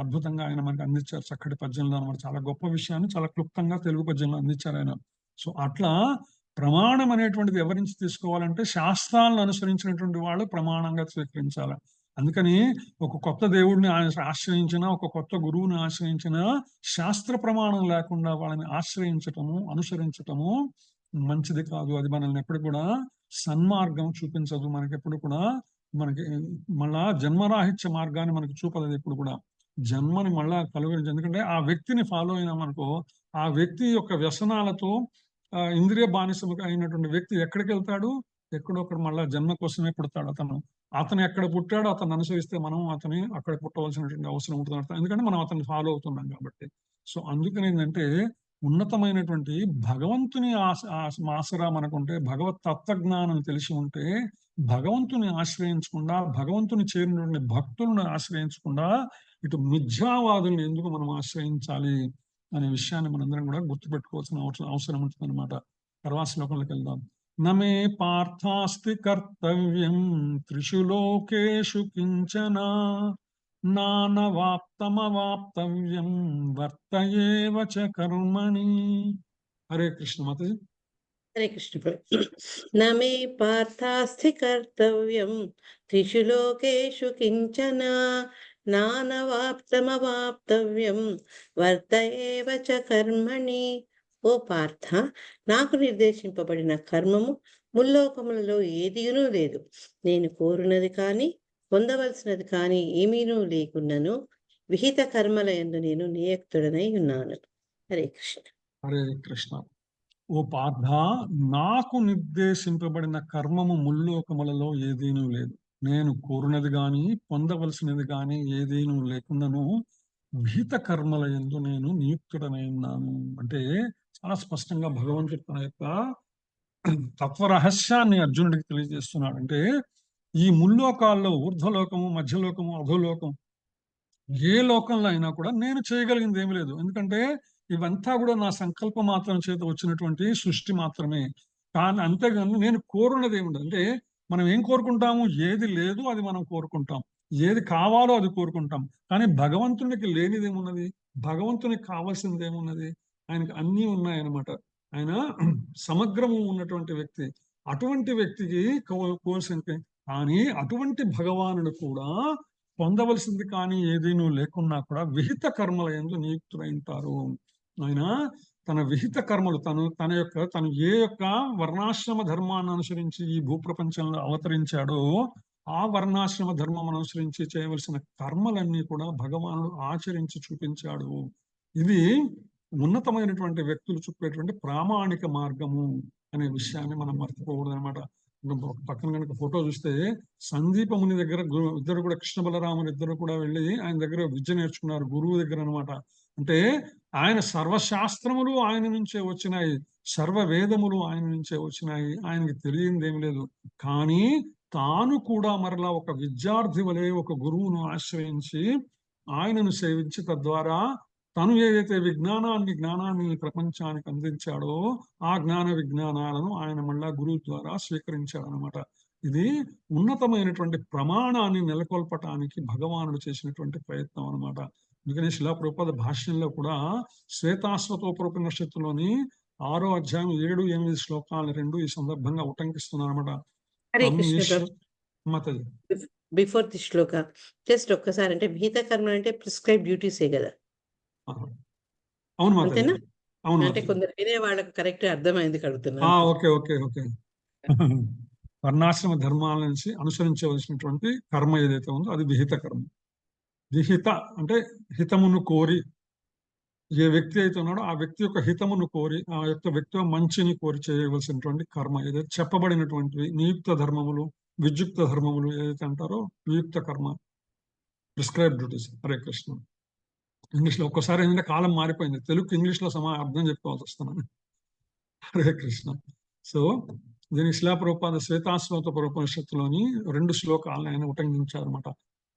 అద్భుతంగా ఆయన మనకు అందించారు. చక్కటి పద్యంలో అనమాట. చాలా గొప్ప విషయాన్ని చాలా క్లుప్తంగా తెలుగు పద్యంలో అందించారు ఆయన. సో అట్లా ప్రమాణం అనేటువంటిది ఎవరి నుంచి తీసుకోవాలంటే శాస్త్రాలను అనుసరించినటువంటి వాళ్ళు ప్రమాణంగా స్వీకరించాలి. అందుకని ఒక కొత్త దేవుడిని ఆశ్రయించిన, ఒక కొత్త గురువుని ఆశ్రయించిన, శాస్త్ర ప్రమాణం లేకుండా వాళ్ళని ఆశ్రయించటము, అనుసరించటము మంచిది కాదు. అది మనల్ని ఎప్పుడు కూడా సన్మార్గం చూపించదు. మనకెప్పుడు కూడా మనకి మళ్ళా జన్మరాహిత్య మార్గాన్ని మనకు చూపలేదు. ఎప్పుడు కూడా జన్మని మళ్ళా కలుగరించి, ఎందుకంటే ఆ వ్యక్తిని ఫాలో అయినామనుకో, ఆ వ్యక్తి యొక్క వ్యసనాలతో ఇంద్రియ బానిస అయినటువంటి వ్యక్తి ఎక్కడికి వెళ్తాడు? ఎక్కడొక్కడ మళ్ళా జన్మ కోసమే పుడతాడు. అతను ఎక్కడ పుట్టాడో అతను అనుసరిస్తే మనం అతని అక్కడ పుట్టవలసినటువంటి అవసరం ఉంటుంది. ఎందుకంటే మనం అతన్ని ఫాలో అవుతున్నాం కాబట్టి. సో అందుకని ఏంటంటే ఉన్నతమైనటువంటి భగవంతుని ఆసరా మనకుంటే, భగవత్ తత్వజ్ఞానం తెలిసి ఉంటే, భగవంతుని ఆశ్రయించకుండా, భగవంతుని చేరినటువంటి భక్తులను ఆశ్రయించకుండా ఇటు మిథ్యావాదుల్ని ఎందుకు మనం ఆశ్రయించాలి అనే విషయాన్ని మనందరం కూడా గుర్తుపెట్టుకోవాల్సిన అవసరం ఉంటుంది అనమాట. తర్వాత శ్లోకంలోకి వెళ్దాం. నమే పార్థాస్తి కర్తవ్యం త్రిషు లోకేషు కించన నానవాప్తమవాప్తవ్యం వర్తయేవ చ కర్మణి. హరే కృష్ణ మాతాజీ. హరే కృష్ణ. నమే పార్థాస్తి కర్తవ్యం త్రిషు లోకేషు కించన నానవాప్తమవాప్తవ్యం వర్తయేవ చ కర్మణి. ఓ పార్థ, నాకు నిర్దేశింపబడిన కర్మము ముల్లోకములలో ఏదియునూ లేదు. నేను కోరునది కానీ పొందవలసినది కానీ ఏమీనూ లేకున్నను విహిత కర్మల యందు నేను నియుక్తుడనై ఉన్నాను. హరే కృష్ణ. హరే కృష్ణ. ఓ పార్థ, నాకు నిర్దేశింపబడిన కర్మము ముల్లోకములలో ఏదీనూ లేదు. నేను కోరునది గాని పొందవలసినది గాని ఏదీనూ లేకుండాను విహిత కర్మల యందు నేను నియుక్తుడనై ఉన్నాను. అంటే చాలా స్పష్టంగా భగవంతుడు తన యొక్క తత్వ రహస్యాన్ని అర్జునుడికి తెలియజేస్తున్నాడు. అంటే ఈ ముల్లోకాల్లో ఊర్ధ్వలోకము, మధ్యలోకము, అధోలోకం, ఏ లోకంలో అయినా కూడా నేను చేయగలిగింది ఏమీ లేదు. ఎందుకంటే ఇవంతా కూడా నా సంకల్ప మాత్రం చేత వచ్చినటువంటి సృష్టి మాత్రమే. కానీ అంతేగాని నేను కోరున్నది ఏముండదు. అంటే మనం ఏం కోరుకుంటాము? ఏది లేదు అది మనం కోరుకుంటాం. ఏది కావాలో అది కోరుకుంటాం. కానీ భగవంతునికి లేనిది ఏమున్నది? భగవంతునికి కావాల్సింది ఏమున్నది? ఆయనకి అన్నీ ఉన్నాయన్నమాట. ఆయన సమగ్రము ఉన్నటువంటి వ్యక్తి. అటువంటి వ్యక్తికి కోల్సింది. కానీ అటువంటి భగవానుడు కూడా పొందవలసింది కానీ ఏదీనూ లేకున్నా కూడా విహిత కర్మల యందు నియుక్తులై ఉంటారు. ఆయన తన విహిత కర్మలు తను ఏ యొక్క వర్ణాశ్రమ ధర్మాన్ని అనుసరించి ఈ భూప్రపంచంలో అవతరించాడో ఆ వర్ణాశ్రమ ధర్మం అనుసరించి చేయవలసిన కర్మలన్నీ కూడా భగవానుడు ఆచరించి చూపించాడు. ఇది ఉన్నతమైనటువంటి వ్యక్తులు చూపేటువంటి ప్రామాణిక మార్గము అనే విషయాన్ని మనం మర్చిపోకూడదు అనమాట. పక్కన కనుక ఫోటో చూస్తే సందీప ముని దగ్గర ఇద్దరు కూడా కృష్ణ బలరాములు ఇద్దరు కూడా వెళ్ళి ఆయన దగ్గర విద్య నేర్చుకున్నారు, గురువు దగ్గర అనమాట. అంటే ఆయన సర్వశాస్త్రములు ఆయన నుంచే వచ్చినాయి, సర్వ వేదములు ఆయన నుంచే వచ్చినాయి. ఆయనకి తెలియంది ఏమి లేదు. కానీ తాను కూడా మరలా ఒక విద్యార్థి వలె ఒక గురువును ఆశ్రయించి ఆయనను సేవించి తద్వారా తను ఏదైతే జ్ఞానాన్ని ప్రపంచానికి అందించాడో ఆ జ్ఞాన విజ్ఞానాలను ఆయన మళ్ళా గురువు ద్వారా స్వీకరించాడు అనమాట. ఇది ఉన్నతమైనటువంటి ప్రమాణాన్ని నెలకొల్పటానికి భగవానుడు చేసినటువంటి ప్రయత్నం అనమాట. అందుకని శిలా ప్రభుపాద భాష్యంలో కూడా శ్వేతాశ్వతోపనిషత్తులోని 6వ అధ్యాయం 7, 8 శ్లోకాలు 2 ఈ సందర్భంగా ఉటంకిస్తున్నారు అనమాట. Hare Krishna. Before the Shloka just ఒక్కసారి, అంటే విహిత కర్మలు అంటే ప్రిస్క్రైబ్ డ్యూటీసే కదా? అవును మాత, అంతేనా? అవును. అంటే కొందరు వినే వాళ్ళకి కరెక్ట్ అర్థమైంది కడుతున్నా. Okay okay okay. వర్ణాశ్రమ ధర్మాల నుంచి అనుసరించవలసినటువంటి కర్మ ఏదైతే ఉందో అది విహిత కర్మ. విహిత అంటే హితమును కోరి, ఏ వ్యక్తి అయితే ఉన్నాడో ఆ వ్యక్తి యొక్క హితమును కోరి, ఆ యొక్క వ్యక్తి మంచిని కోరి చేయవలసినటువంటి కర్మ ఏదైతే చెప్పబడినటువంటివి నియుక్త ధర్మములు, విద్యుక్త ధర్మములు ఏదైతే అంటారో నియుక్త కర్మ, ప్రిస్క్రైబ్ డ్యూటీస్. హరే కృష్ణ. ఇంగ్లీష్లో ఒక్కసారి ఏంటంటే కాలం మారిపోయింది, తెలుగు ఇంగ్లీష్లో అర్థం చెప్పుకోవాల్సి వస్తున్నాను. హరే కృష్ణ. సో దీని శిలా ప్రభుపాద శ్వేతాశ్వతోపనిషత్తులోని 2 శ్లోకాలను ఆయన ఉటంకించారన్నమాట.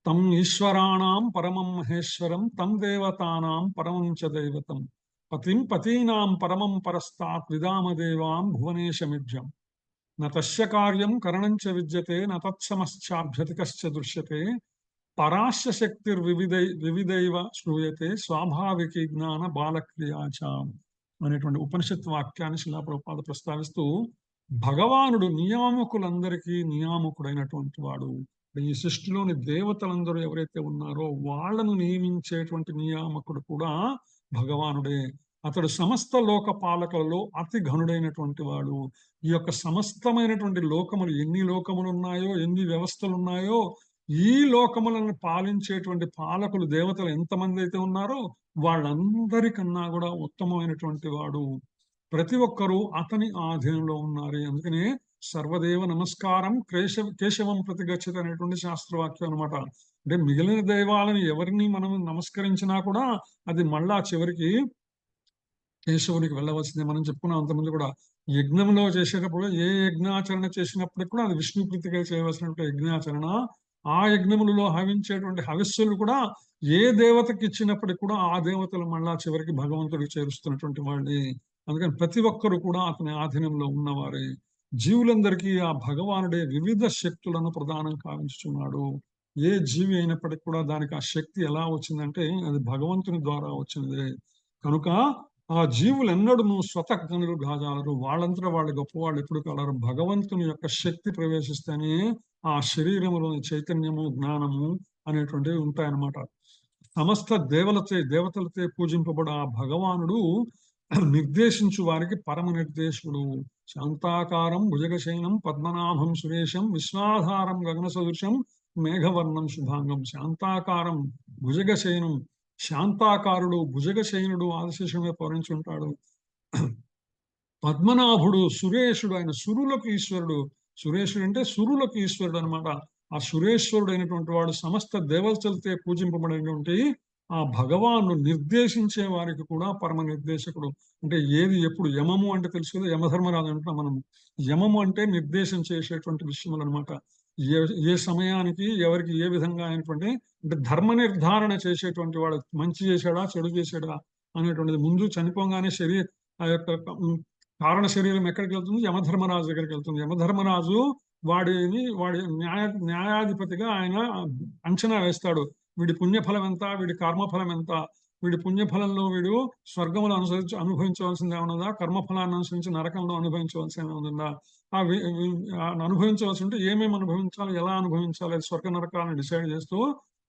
తం ఈశ్వరాణం పరమం మహేశ్వరం తం దేవతానాం పరమం చ దైవతం పతిం పతీనాం పరమం పరస్తాత్ విదామదేవాం భువనేశమిభ్యం నతస్య కార్యం కరణం చ విద్యతే నతత్సమశ్చాభ్యతి కశ్చ దృశ్యతే పరాశ్య శక్తిర్వివిధైవ శ్రూయతే స్వాభావికి జ్ఞాన బాలక్రియాచ అనేటువంటి ఉపనిషత్ వాక్యాన్ని శిలా ప్రభుపాద ప్రస్తావిస్తూ భగవానుడు నియామకులందరికీ నియామకుడైనటువంటి వాడు. ఈ సృష్టిలోని దేవతలందరూ ఎవరైతే ఉన్నారో వాళ్ళను నియమించేటువంటి నియామకుడు కూడా భగవానుడే. అతడు సమస్త లోక పాలకులలో అతి ఘనుడైనటువంటి వాడు. ఈ యొక్క సమస్తమైనటువంటి లోకములు, ఎన్ని లోకములు ఉన్నాయో, ఎన్ని వ్యవస్థలు ఉన్నాయో, ఈ లోకములను పాలించేటువంటి పాలకులు దేవతలు ఎంతమంది అయితే ఉన్నారో వాళ్ళందరికన్నా కూడా ఉత్తమమైనటువంటి వాడు. ప్రతి ఒక్కరూ అతని ఆధీనంలో ఉన్నారు. అందుకనే సర్వదేవ నమస్కారం కేశవం ప్రతిగచ్చతి అనేటువంటి శాస్త్రవాక్యం అనమాట. అంటే మిగిలిన దైవాలను ఎవరిని మనం నమస్కరించినా కూడా అది మళ్ళా చివరికి కేశవునికి వెళ్ళవలసిందే. మనం చెప్పుకున్నాం అంతమంది కూడా, యజ్ఞంలో చేసేటప్పుడు ఏ యజ్ఞాచరణ చేసినప్పటికి కూడా అది విష్ణు ప్రీతిగా చేయవలసినటువంటి యజ్ఞాచరణ. ఆ యజ్ఞములలో హవించేటువంటి హవిస్సులు కూడా ఏ దేవతకి ఇచ్చినప్పటికి కూడా ఆ దేవతలు మళ్ళా చివరికి భగవంతుడికి చేరుస్తున్నటువంటి వాళ్ళే. అందుకని ప్రతి ఒక్కరు కూడా అతని ఆధీనంలో ఉన్నవారే. జీవులందరికీ ఆ భగవానుడే వివిధ శక్తులను ప్రదానం కావించుచున్నాడు. ఏ జీవి అయినప్పటికీ కూడా దానికి ఆ శక్తి ఎలా వచ్చిందంటే అది భగవంతుని ద్వారా వచ్చినదే. కనుక ఆ జీవులు ఎన్నడూ స్వతగనులు గాజాలరు. వాళ్ళంతా వాళ్ళు గొప్పవాళ్ళు ఎప్పుడు కలరు. భగవంతుని యొక్క శక్తి ప్రవేశిస్తేనే ఆ శరీరంలోని చైతన్యము, జ్ఞానము అనేటువంటివి ఉంటాయన్నమాట. సమస్త దేవతలచే పూజింపబడ ఆ భగవానుడు నిర్దేశించు వారికి పరమ నిర్దేశుడు. శాంతాకారం భుజగశయనం పద్మనాభం సురేశం విశ్వాధారం గగన సదృశం మేఘవర్ణం శుభాంగం. శాంతాకారం భుజగశయనం, శాంతాకారుడు భుజగశయనుడు ఆదిశేషుడి మీద పవరించి ఉంటాడు. పద్మనాభుడు సురేషుడు, ఆయన సురులకు ఈశ్వరుడు. సురేషుడు అంటే సురులకు ఈశ్వరుడు అనమాట. ఆ సురేశ్వరుడు అయినటువంటి వాడు సమస్త దేవతలతో పూజింపబడినటువంటి ఆ భగవాను నిర్దేశించే వారికి కూడా పరమ నిర్దేశకుడు. అంటే ఏది ఎప్పుడు, యమము అంటే తెలుసు కదా, యమధర్మరాజు అంటున్నాం మనం. యమము అంటే నిర్దేశం చేసేటువంటి విషయములు అనమాట. ఏ ఏ సమయానికి ఎవరికి ఏ విధంగా అయినటువంటి, అంటే ధర్మ నిర్ధారణ చేసేటువంటి వాడు, మంచి చేశాడా చెడు చేశాడా అనేటువంటిది ముందు చనిపోగానే ఆ యొక్క కారణ శరీరం ఎక్కడికి వెళ్తుంది? యమధర్మరాజు దగ్గరికి వెళ్తుంది. యమధర్మరాజు వాడి న్యాయాధిపతిగా ఆయన అంచనా వేస్తాడు. వీడి పుణ్యఫలం ఎంత, వీడి కర్మఫలం ఎంత, వీడి పుణ్యఫలంలో వీడు స్వర్గములు అనుభవించవలసింది ఏమన్నదా, కర్మఫలాన్ని అనుసరించి నరకంలో అనుభవించవలసింది ఏమన్నదా, అనుభవించవలసి ఉంటే ఏమేమి అనుభవించాలి, ఎలా అనుభవించాలి, స్వర్గ నరకాలను డిసైడ్ చేస్తూ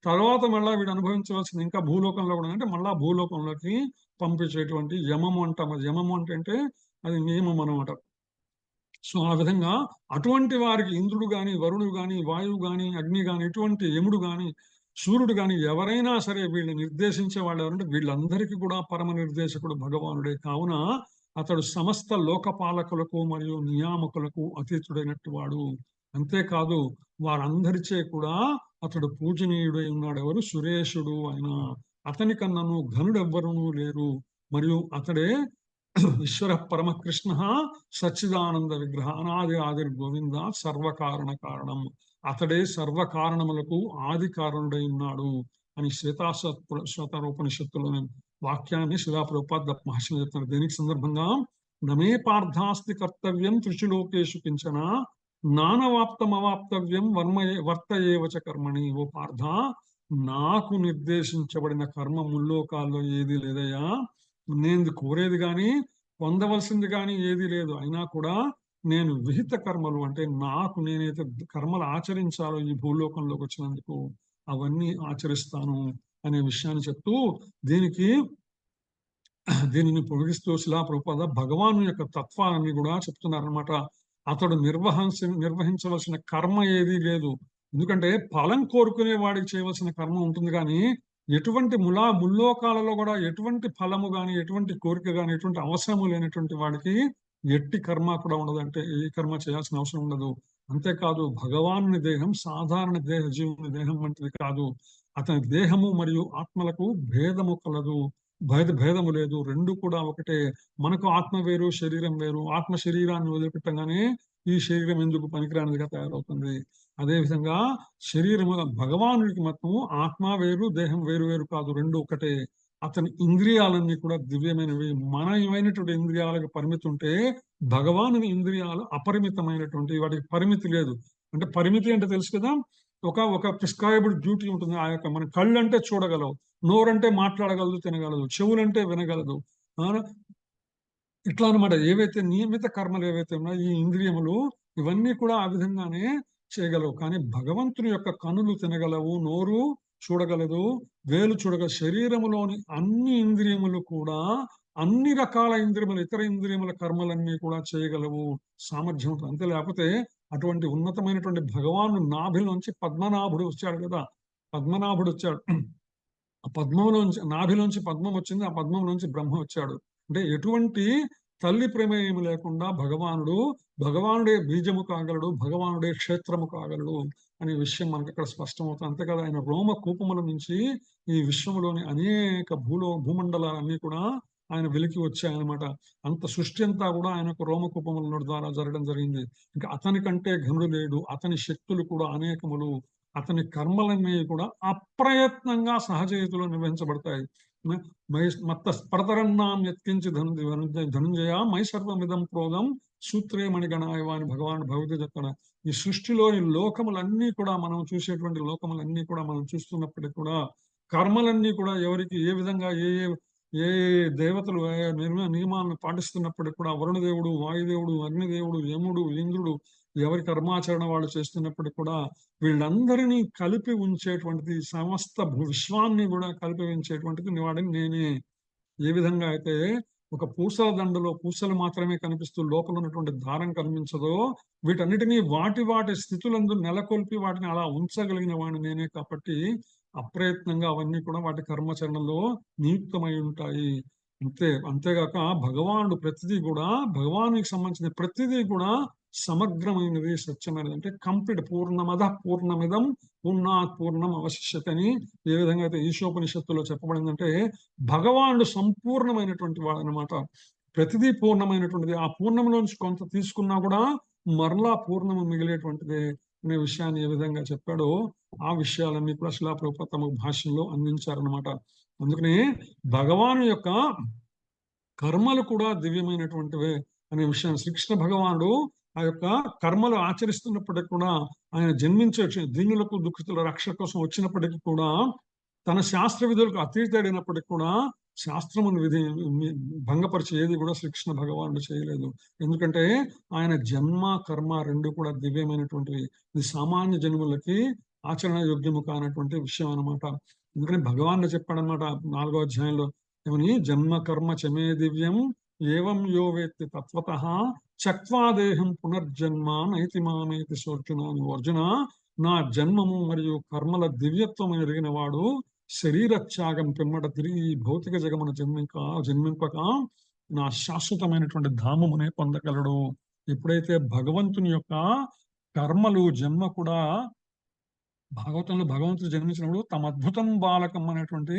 తర్వాత మళ్ళా వీడు అనుభవించవలసింది ఇంకా భూలోకంలో కూడా అంటే మళ్ళా భూలోకంలోకి పంపించేటువంటి యమము అంటాం. అది యమము అంటే అది నియమం అనమాట. సో ఆ విధంగా అటువంటి వారికి ఇంద్రుడు గాని, వరుణుడు గాని, వాయువు గాని, అగ్ని గాని, ఇటువంటి యముడు గాని, సూర్యుడు గాని ఎవరైనా సరే వీళ్ళని నిర్దేశించే వాళ్ళు ఎవరంటే వీళ్ళందరికీ కూడా పరమ నిర్దేశకుడు భగవానుడే. కావున అతడు సమస్త లోకపాలకులకు మరియు నియామకులకు అతీతుడైనట్టు వాడు. అంతేకాదు వారందరిచే కూడా అతడు పూజనీయుడై ఉన్నాడు. ఎవరు? సురేషుడు. ఆయన అతని కన్నను ఘనుడెవ్వరునూ లేరు. మరియు అతడే ఈశ్వర పరమకృష్ణ సచ్చిదానంద విగ్రహ అనాది ఆదిర్ గోవింద సర్వకారణ కారణం. అతడే సర్వకారణములకు ఆది కారణుడై ఉన్నాడు అని శ్వేతాశ్వతరోపనిషత్తులోని వాక్యాన్ని శిలా ప్రభుపాద మహర్షి చెప్తున్నారు. దేనికి సందర్భంగా నమే పార్థాస్తి కర్తవ్యం త్రిశులోకేషు కించన నానవాప్తమవాప్తవ్యం వర్తయేవచ కర్మణి. ఓ పార్థ, నాకు నిర్దేశించబడిన కర్మ ముల్లోకాల్లో ఏది లేదయ్యా. నేను కోరేది గాని పొందవలసింది కానీ ఏది లేదు. అయినా కూడా నేను విహిత కర్మలు అంటే నాకు నేనైతే కర్మలు ఆచరించాలో ఈ భూలోకంలోకి వచ్చినందుకు అవన్నీ ఆచరిస్తాను అనే విషయాన్ని చెప్తూ దీనిని పొగిడిస్తూ శిలా ప్రభుపాద భగవాను యొక్క తత్వాన్ని కూడా చెప్తున్నారనమాట. అతడు నిర్వహించవలసిన కర్మ ఏదీ లేదు. ఎందుకంటే ఫలం కోరుకునే వాడికి చేయవలసిన కర్మ ఉంటుంది కానీ ఎటువంటి ముల్లోకాలలో కూడా ఎటువంటి ఫలము గాని, ఎటువంటి కోరిక గాని, ఎటువంటి అవసరము లేనటువంటి వాడికి ఎట్టి కర్మ కూడా ఉండదు. అంటే ఏ కర్మ చేయాల్సిన అవసరం ఉండదు. అంతేకాదు భగవానుని దేహం సాధారణ జీవుని దేహం వంటిది కాదు. అతని దేహము మరియు ఆత్మలకు భేదము కలదు, భేదము లేదు. రెండు కూడా ఒకటే. మనకు ఆత్మ వేరు, శరీరం వేరు. ఆత్మ శరీరాన్ని వదిలిపెట్టగానే ఈ శరీరం ఎందుకు పనికిరానిదిగా తయారవుతుంది. అదేవిధంగా శరీరము భగవానుడికి మాత్రం ఆత్మ వేరు, దేహం వేరు వేరు కాదు, రెండు ఒకటే. అతని ఇంద్రియాలన్నీ కూడా దివ్యమైనవి. మనమైనటువంటి ఇంద్రియాలకు పరిమితి ఉంటే భగవానుని ఇంద్రియాలు అపరిమితమైనటువంటి, వాటికి పరిమితి లేదు. అంటే పరిమితి అంటే తెలుసు కదా, ఒక ప్రిస్క్రైబ్డ్ డ్యూటీ ఉంటుంది. ఆ యొక్క మన కళ్ళు అంటే చూడగలవు, నోరంటే మాట్లాడగలదు, తినగలదు, చెవులంటే వినగలదు. ఇట్లా అనమాట. ఏవైతే నియమిత కర్మలు ఏవైతే ఉన్నాయో ఈ ఇంద్రియములు ఇవన్నీ కూడా ఆ విధంగానే చేయగలవు. కానీ భగవంతుని యొక్క కనులు తినగలవు, నోరు చూడగలదు, వేలు చూడగలదు. శరీరములోని అన్ని ఇంద్రియములు కూడా అన్ని రకాల ఇంద్రియములు, ఇతర ఇంద్రియముల కర్మలన్నీ కూడా చేయగలవు సామర్థ్యం ఉంటుంది. అంతే, లేకపోతే అటువంటి ఉన్నతమైనటువంటి భగవాను నాభిలోంచి పద్మనాభుడు వచ్చాడు కదా, పద్మనాభుడు వచ్చాడు. ఆ పద్మంలోంచి, నాభిలోంచి పద్మం వచ్చింది, ఆ పద్మంలోంచి బ్రహ్మ వచ్చాడు. అంటే ఎటువంటి తల్లి ప్రమేయం లేకుండా భగవానుడే బీజము కాగలడు, భగవానుడే క్షేత్రము కాగలడు అనే విషయం మనకి ఇక్కడ స్పష్టమవుతుంది. అంతేకాదు ఆయన రోమ కూపముల నుంచి ఈ విశ్వంలోని అనేక భూమండలాలన్నీ కూడా ఆయన వెలికి వచ్చాయన్నమాట. అంత సృష్టి అంతా కూడా ఆయనకు రోమకూపముల ద్వారా జరగడం జరిగింది. ఇంకా అతని కంటే ఘనుడు లేడు. అతని శక్తులు కూడా అనేకములు. అతని కర్మలన్నీ కూడా అప్రయత్నంగా సహజీవితంలో నిర్వహించబడతాయి. మత్త స్పర్ధరన్నాం ఎత్కించి ధనుంజయ మై సర్వమిదం ప్రోగం సూత్రే మణిగణాయవ అని భగవద్గీత చెప్తాడు. ఈ సృష్టిలోని లోకములన్నీ కూడా, మనం చూసేటువంటి లోకములన్నీ కూడా మనం చూస్తున్నప్పటికీ కూడా కర్మలన్నీ కూడా ఎవరికి ఏ విధంగా ఏ దేవతలు నియమాలను పాటిస్తున్నప్పటికీ కూడా వరుణదేవుడు, వాయుదేవుడు, అగ్నిదేవుడు, యముడు, ఇంద్రుడు ఎవరి కర్మాచరణ వాళ్ళు చేస్తున్నప్పటికీ కూడా వీళ్ళందరినీ కలిపి ఉంచేటువంటిది, సమస్త విశ్వాన్ని కూడా కలిపి ఉంచేటువంటిది వాడిని నేనే. ఏ విధంగా అయితే ఒక పూసల దండలో పూసలు మాత్రమే కనిపిస్తూ లోపల ఉన్నటువంటి దారం కనిపించదో, వీటన్నిటినీ వాటి వాటి స్థితులందు నెలకొల్పి వాటిని అలా ఉంచగలిగిన వాడిని నేనే కాబట్టి అప్రయత్నంగా అవన్నీ కూడా వాటి కర్మచరణలో నియుక్తమై ఉంటాయి. అంతేగాక భగవానుడు ప్రతిదీ కూడా, భగవానికి సంబంధించిన ప్రతిదీ కూడా సమగ్రమైనది, సత్యమైనది. అంటే కంప్లీట్, పూర్ణమద పూర్ణమిదం పూర్ణాత్ పూర్ణం అవశిష్యతే అని ఏ విధంగా అయితే ఈశోపనిషత్తులో చెప్పబడిందంటే, భగవానుడు సంపూర్ణమైనటువంటి వాడు అనమాట. ప్రతిదీ పూర్ణమైనటువంటిది. ఆ పూర్ణంలోంచి కొంత తీసుకున్నా కూడా మరలా పూర్ణము మిగిలేటువంటిదే అనే విషయాన్ని ఏ విధంగా చెప్పాడో ఆ విషయాలన్నీ కూడా శిలా ప్రభుపాద తమ భాష్యంలో అందించారనమాట. అందుకని భగవాను యొక్క కర్మలు కూడా దివ్యమైనటువంటివే అనే విషయం శ్రీకృష్ణ భగవానుడు ఆ యొక్క కర్మలు ఆచరిస్తున్నప్పటికీ కూడా, ఆయన జన్మించే దీనులకు దుఃఖితుల రక్షణ కోసం వచ్చినప్పటికీ కూడా, తన శాస్త్ర విధులకు అతీతుడైనప్పటికీ కూడా శాస్త్రమును భంగపరిచి ఏది కూడా శ్రీకృష్ణ భగవానుడు చేయలేదు. ఎందుకంటే ఆయన జన్మ కర్మ రెండు కూడా దివ్యమైనటువంటివి. ఇది సామాన్య జన్ములకి ఆచరణ యోగ్యము కానటువంటి విషయం అనమాట. ఎందుకని భగవానుడు చెప్పాడనమాట 4వ అధ్యాయంలో ఏమని, జన్మ కర్మ చమే దివ్యం ఏవం యో వేత్తి తత్వతః చక్వా దేహం పునర్జన్మ నైతి మామేతి సోర్జున అని. అర్జున, నా జన్మము మరియు కర్మల దివ్యత్వం ఎరిగిన వాడు శరీర త్యాగం పిమ్మట తిరిగి భౌతిక జగమును జన్మింపక నా శాశ్వతమైనటువంటి ధామమునే పొందగలడు. ఎప్పుడైతే భగవంతుని యొక్క కర్మలు జన్మ కూడా, భాగవతంలో భగవంతుడు జన్మించినప్పుడు తమ అద్భుతం బాలకం అనేటువంటి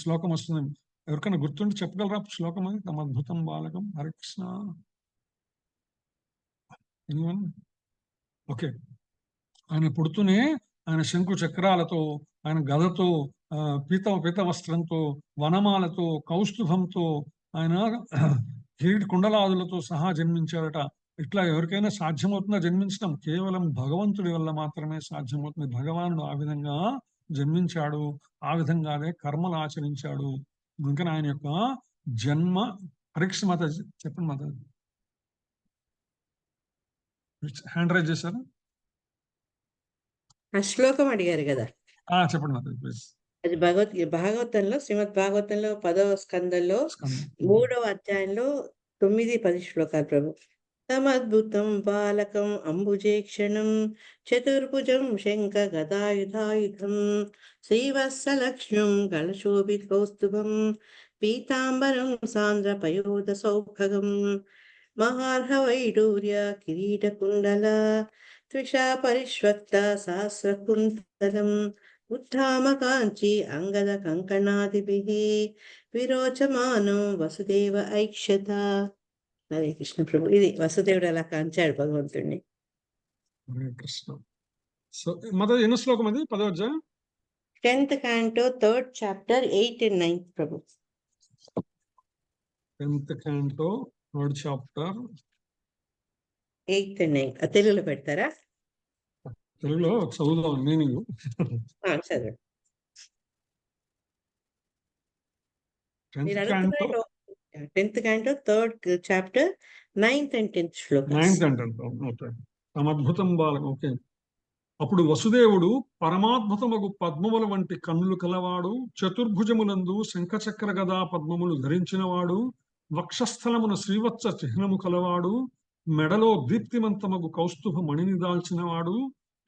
శ్లోకం వస్తుంది. ఎవరికైనా గుర్తుండి చెప్పగలరా శ్లోకం అది? తమ అద్భుతం బాలకం. హరికృష్ణ. ఓకే. ఆయన పుడుతూనే ఆయన శంకు చక్రాలతో, ఆయన గదతో, పీత వస్త్రంతో, వనమాలతో, కౌస్తుభంతో, ఆయన కిరీటి కుండలాదులతో సహా జన్మించాడట. ఇట్లా ఎవరికైనా సాధ్యమవుతుందా జన్మించడం? కేవలం భగవంతుడి వల్ల మాత్రమే సాధ్యమవుతుంది. భగవానుడు ఆ విధంగా జన్మించాడు, ఆ విధంగానే కర్మలు ఆచరించాడు. ఇంకా ఆయన యొక్క జన్మ పరీక్ష మాత చెప్పండి మాత. హ్యాండ్ రైజ్ చేశారు. ఆ శ్లోకం అడిగారు కదా, చెప్పండి మాత ప్లీజ్. అది భాగవతంలో, శ్రీమద్ భాగవతంలో 10వ స్కందంలో 3వ అధ్యాయంలో 9-10 శ్లోకాలు ప్రభు. తమద్భుతం బాలకం అంబుజేక్షణం చతుర్భుజం శంఖ గదాయుధాయుధం శ్రీవత్సలక్ష్మ్యం కలశోభిత కౌస్తుభం పీతాంబరం సాంద్ర పయోధ సౌభగం మహార్హ వైడూర్య కిరీట కుండల త్రిషా పరిష్వక్త సహస్రకుంతలం ఉత్థామ కాంచి అంగద కంకణాదిభిః విరోచమానం వసుదేవ ఐక్షత. హరే కృష్ణ ప్రభు. ఇది వసుదేవుడు అలా కాంచాడు భగవంతుడిని. హరే కృష్ణ. సో మొదటి ఎన్నో శ్లోకం అది? 10వ అధ్యాయం 10th canto 3rd chapter 8th and 9th Prabhu. 10th canto 3rd chapter 8th and 9th. తెలుగులో పెడతారా? తెలుగులో చదువుదాం మీనింగ్. చదవండి. 10th canto 3rd chapter 9th and 10th శ్లోకం. 9th అంటే తమద్భుతం బాలకం. ఓకే. అప్పుడు వసుదేవుడు పరమాద్భుతమగు పద్మముల వంటి కన్నులు కలవాడు, చతుర్భుజములందు శంఖచక్ర గదా పద్మములు ధరించినవాడు, వక్షస్థలమున శ్రీవత్స చిహ్నము కలవాడు, మెడలో దీప్తిమంతమగు కౌస్తుభ మణిని దాల్చినవాడు,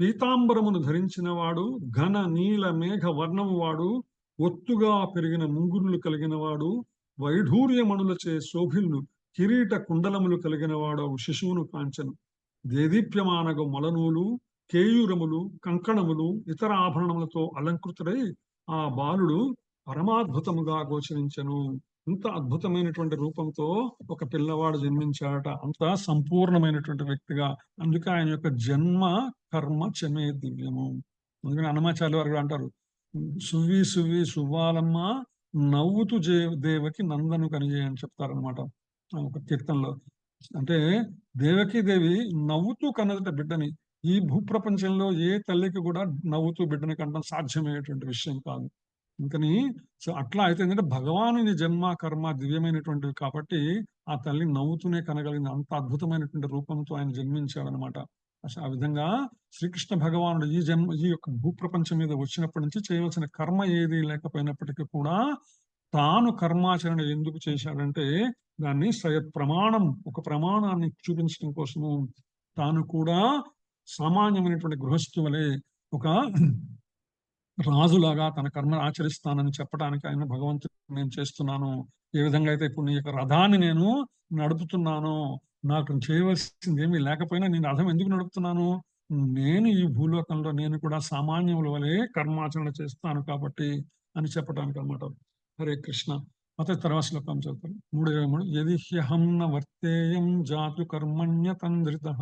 పీతాంబరమును ధరించినవాడు, ఘన నీల మేఘ వర్ణము వాడు, ఒత్తుగా పెరిగిన ముంగురులు కలిగినవాడు, వైఢూర్యమణులచే శోభిల్లు కిరీట కుండలములు కలిగినవాడు శిశువును కాంచెను. దేదీప్యమానగు మొలనూలు, కేయూరములు, కంకణములు, ఇతర ఆభరణములతో అలంకృతుడై ఆ బాలుడు పరమాద్భుతముగా గోచరించెను. ఇంత అద్భుతమైనటువంటి రూపంతో ఒక పిల్లవాడు జన్మించాడట. అంత సంపూర్ణమైనటువంటి వ్యక్తిగా. అందుకే ఆయన యొక్క జన్మ కర్మ చమే దివ్యము. అందుకని హనుమాచార్య వారు అంటారు, సువ్వి సువ్వి సువ్వాలమ్మ నవ్వుతూ దేవకి నందను కనిజే అని చెప్తారనమాట ఒక కీర్తనలో. అంటే దేవకి దేవి నవ్వుతూ కన్నదట బిడ్డని. ఈ భూప్రపంచంలో ఏ తల్లికి కూడా నవ్వుతూ బిడ్డని కంటం సాధ్యమయ్యేటువంటి విషయం కాదు. అందుకని సో అట్లా అయితే ఏంటంటే భగవానుని జన్మ కర్మ దివ్యమైనటువంటివి కాబట్టి ఆ తల్లి నవ్వుతూనే కనగలిగింది. అంత అద్భుతమైనటువంటి రూపంతో ఆయన జన్మించాడు అనమాట. ఆ విధంగా శ్రీకృష్ణ భగవానుడు ఈ యొక్క భూప్రపంచం మీద వచ్చినప్పటి నుంచి చేయవలసిన కర్మ ఏది లేకపోయినప్పటికీ కూడా తాను కర్మాచరణ ఎందుకు చేశాడంటే దాన్ని ప్రమాణం, ఒక ప్రమాణాన్ని చూపించడం కోసము తాను కూడా సామాన్యమైనటువంటి గృహస్థు వలె ఒక రాజులాగా తన కర్మ ఆచరిస్తానని చెప్పడానికి ఆయన భగవంతుడు నేను చేస్తున్నాను, ఏ విధంగా అయితే ఇప్పుడు నీ యొక్క రథాన్ని నేను నడుపుతున్నాను, నాకు చేయవలసింది ఏమీ లేకపోయినా నేను రథం ఎందుకు నడుపుతున్నాను, నేను ఈ భూలోకంలో నేను కూడా సామాన్యముల వలె కర్మాచరణ చేస్తాను కాబట్టి అని చెప్పడానికి అన్నమాట. హరే కృష్ణ. అతని తర్వాత శ్లోకం చదువుతారు 3:23. యది హ్యహం న వర్తేయం జాతు కర్మణ్యతంద్రితః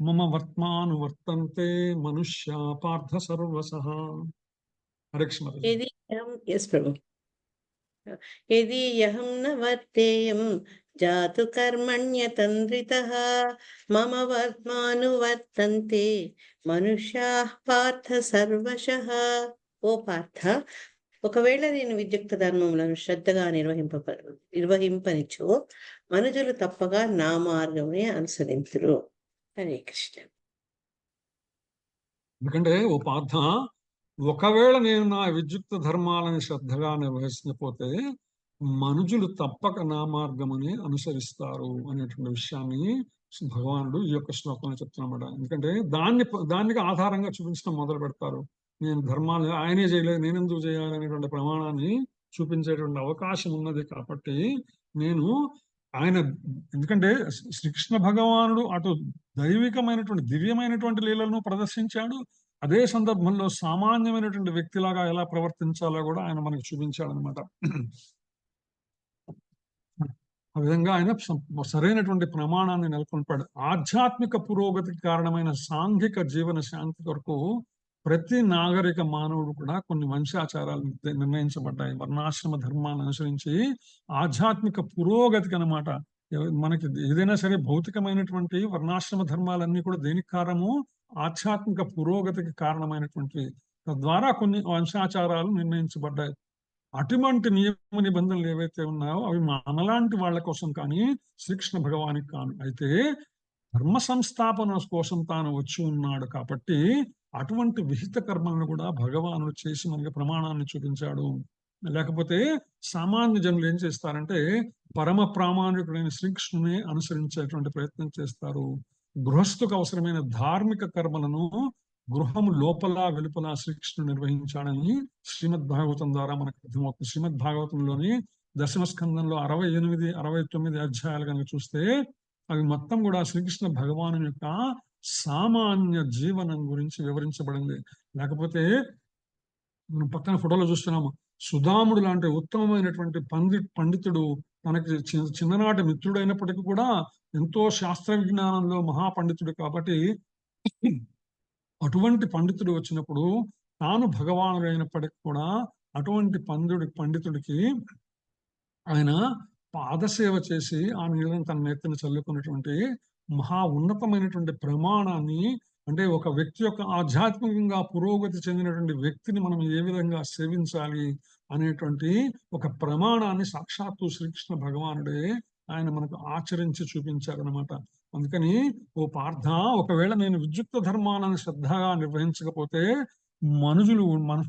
మమ వర్త్మానువర్తంతే మనుష్య పార్థ సర్వసః. హరే కృష్ణ. yes ప్రభు. యది యహం న వర్తేయం జాతు కర్మణ్యతంద్రితః మమ వర్త్మానువర్తంతే మనుష్యాః పార్థ సర్వశః. ఓ పార్థ, ఒకవేళ నేను విద్యుక్త ధర్మములను శ్రద్ధగా నిర్వహింపనిచో మనుజులు తప్పగా నా మార్గమే అనుసరింతురు. హరే కృష్ణ. ఎందుకంటే ఓ పార్థ, ఒకవేళ నేను నా విద్యుక్త ధర్మాలని శ్రద్ధగా నిర్వహించకపోతే మనుజులు తప్పక నా మార్గమని అనుసరిస్తారు అనేటువంటి విషయాన్ని భగవానుడు ఈ యొక్క శ్లోకంలో చెప్తున్నమాట. ఎందుకంటే దానికి ఆధారంగా చూపించడం మొదలు పెడతారు. నేను ధర్మాలు ఆయనే చేయలేదు, నేనెందుకు చేయాలి అనేటువంటి ప్రమాణాన్ని చూపించేటువంటి అవకాశం ఉన్నది కాబట్టి నేను ఆయన, ఎందుకంటే శ్రీకృష్ణ భగవానుడు అటు దైవికమైనటువంటి దివ్యమైనటువంటి లీలలను ప్రదర్శించాడు, అదే సందర్భంలో సామాన్యమైనటువంటి వ్యక్తిలాగా ఎలా ప్రవర్తించాలో కూడా ఆయన మనకు చూపించాడు అనమాట. ఆ విధంగా ఆయన సరైనటువంటి ప్రమాణాన్ని నెలకొల్పాడు. ఆధ్యాత్మిక పురోగతికి కారణమైన సాంఘిక జీవన శాంతి కొరకు ప్రతి నాగరిక మానవుడు కూడా కొన్ని వంశాచారాలు నిర్ణయించబడ్డాయి. వర్ణాశ్రమ ధర్మాన్ని అనుసరించి ఆధ్యాత్మిక పురోగతికి అన్నమాట. మనకి ఏదైనా సరే భౌతికమైనటువంటి వర్ణాశ్రమ ధర్మాలన్నీ కూడా దేనికి కారణము? ఆధ్యాత్మిక పురోగతికి కారణమైనటువంటి. తద్వారా కొన్ని వంశాచారాలు నిర్ణయించబడ్డాయి. అటువంటి నియమ నిబంధనలు ఏవైతే ఉన్నాయో అవి మనలాంటి వాళ్ళ కోసం కానీ శ్రీకృష్ణ భగవానికి కాను. అయితే ధర్మ సంస్థాపన కోసం తాను వచ్చి ఉన్నాడు కాబట్టి అటువంటి విహిత కర్మలను కూడా భగవానుడు చేసి మనకి ప్రమాణాన్ని చూపించాడు. లేకపోతే సామాన్య జనులు ఏం చేస్తారంటే పరమ ప్రామాణికుడైన శ్రీకృష్ణుని అనుసరించేటువంటి ప్రయత్నం చేస్తారు. గృహస్థుకు అవసరమైన ధార్మిక కర్మలను గృహము లోపల వెలుపల శ్రీకృష్ణుడు నిర్వహించాడని శ్రీమద్ భాగవతం ద్వారా మనకు అర్థమవుతుంది. శ్రీమద్ భాగవతంలోని దశమ స్కందంలో 68, 69 అధ్యాయాలు కనుక చూస్తే అవి మొత్తం కూడా శ్రీకృష్ణ భగవాను యొక్క సామాన్య జీవనం గురించి వివరించబడింది. లేకపోతే మనం పక్కన ఫోటోలో చూస్తున్నాము, సుధాముడు లాంటి ఉత్తమమైనటువంటి పండితుడు తనకి చిన్ననాటి మిత్రుడైనప్పటికీ కూడా ఎంతో శాస్త్ర విజ్ఞానంలో మహాపండితుడు కాబట్టి అటువంటి పండితుడు వచ్చినప్పుడు తాను భగవానుడు అయినప్పటికీ కూడా అటువంటి పండితుడికి ఆయన పాదసేవ చేసి ఆ నీళ్ళని తన నెత్తిన చల్లుకున్నటువంటి మహా ఉన్నతమైనటువంటి ప్రమాణాన్ని, అంటే ఒక వ్యక్తి యొక్క ఆధ్యాత్మికంగా పురోగతి చెందినటువంటి వ్యక్తిని మనం ఏ విధంగా సేవించాలి అనేటువంటి ఒక ప్రమాణాన్ని సాక్షాత్తు శ్రీకృష్ణ భగవానుడే ఆయన మనకు ఆచరించి చూపించారనమాట. అందుకని ఓ పార్థ, ఒకవేళ నేను విద్యుక్త ధర్మాలను శ్రద్ధగా నిర్వహించకపోతే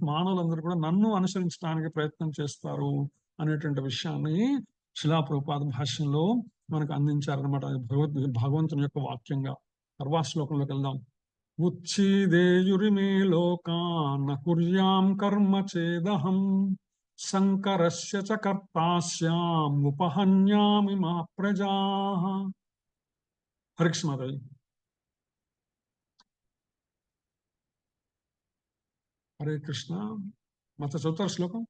మానవులందరూ కూడా నన్ను అనుసరించడానికి ప్రయత్నం చేస్తారు అనేటువంటి విషయాన్ని శిలా ప్రభుపాద భాష్యంలో మనకు అందించారనమాట. భగవంతుని యొక్క వాక్యంగా. తర్వాత శ్లోకంలోకి వెళ్దాం. ఉచ్ఛీదేయురిమే లోకాన్ కుర్యాం కర్మ చేదహం శంకరస్య చ కర్తాస్యాం ఉపహన్యామి మా ప్రజాః. హరే కృష్ణ మాతాజీ. హరే కృష్ణ. మత చదువుతారు శ్లోకం?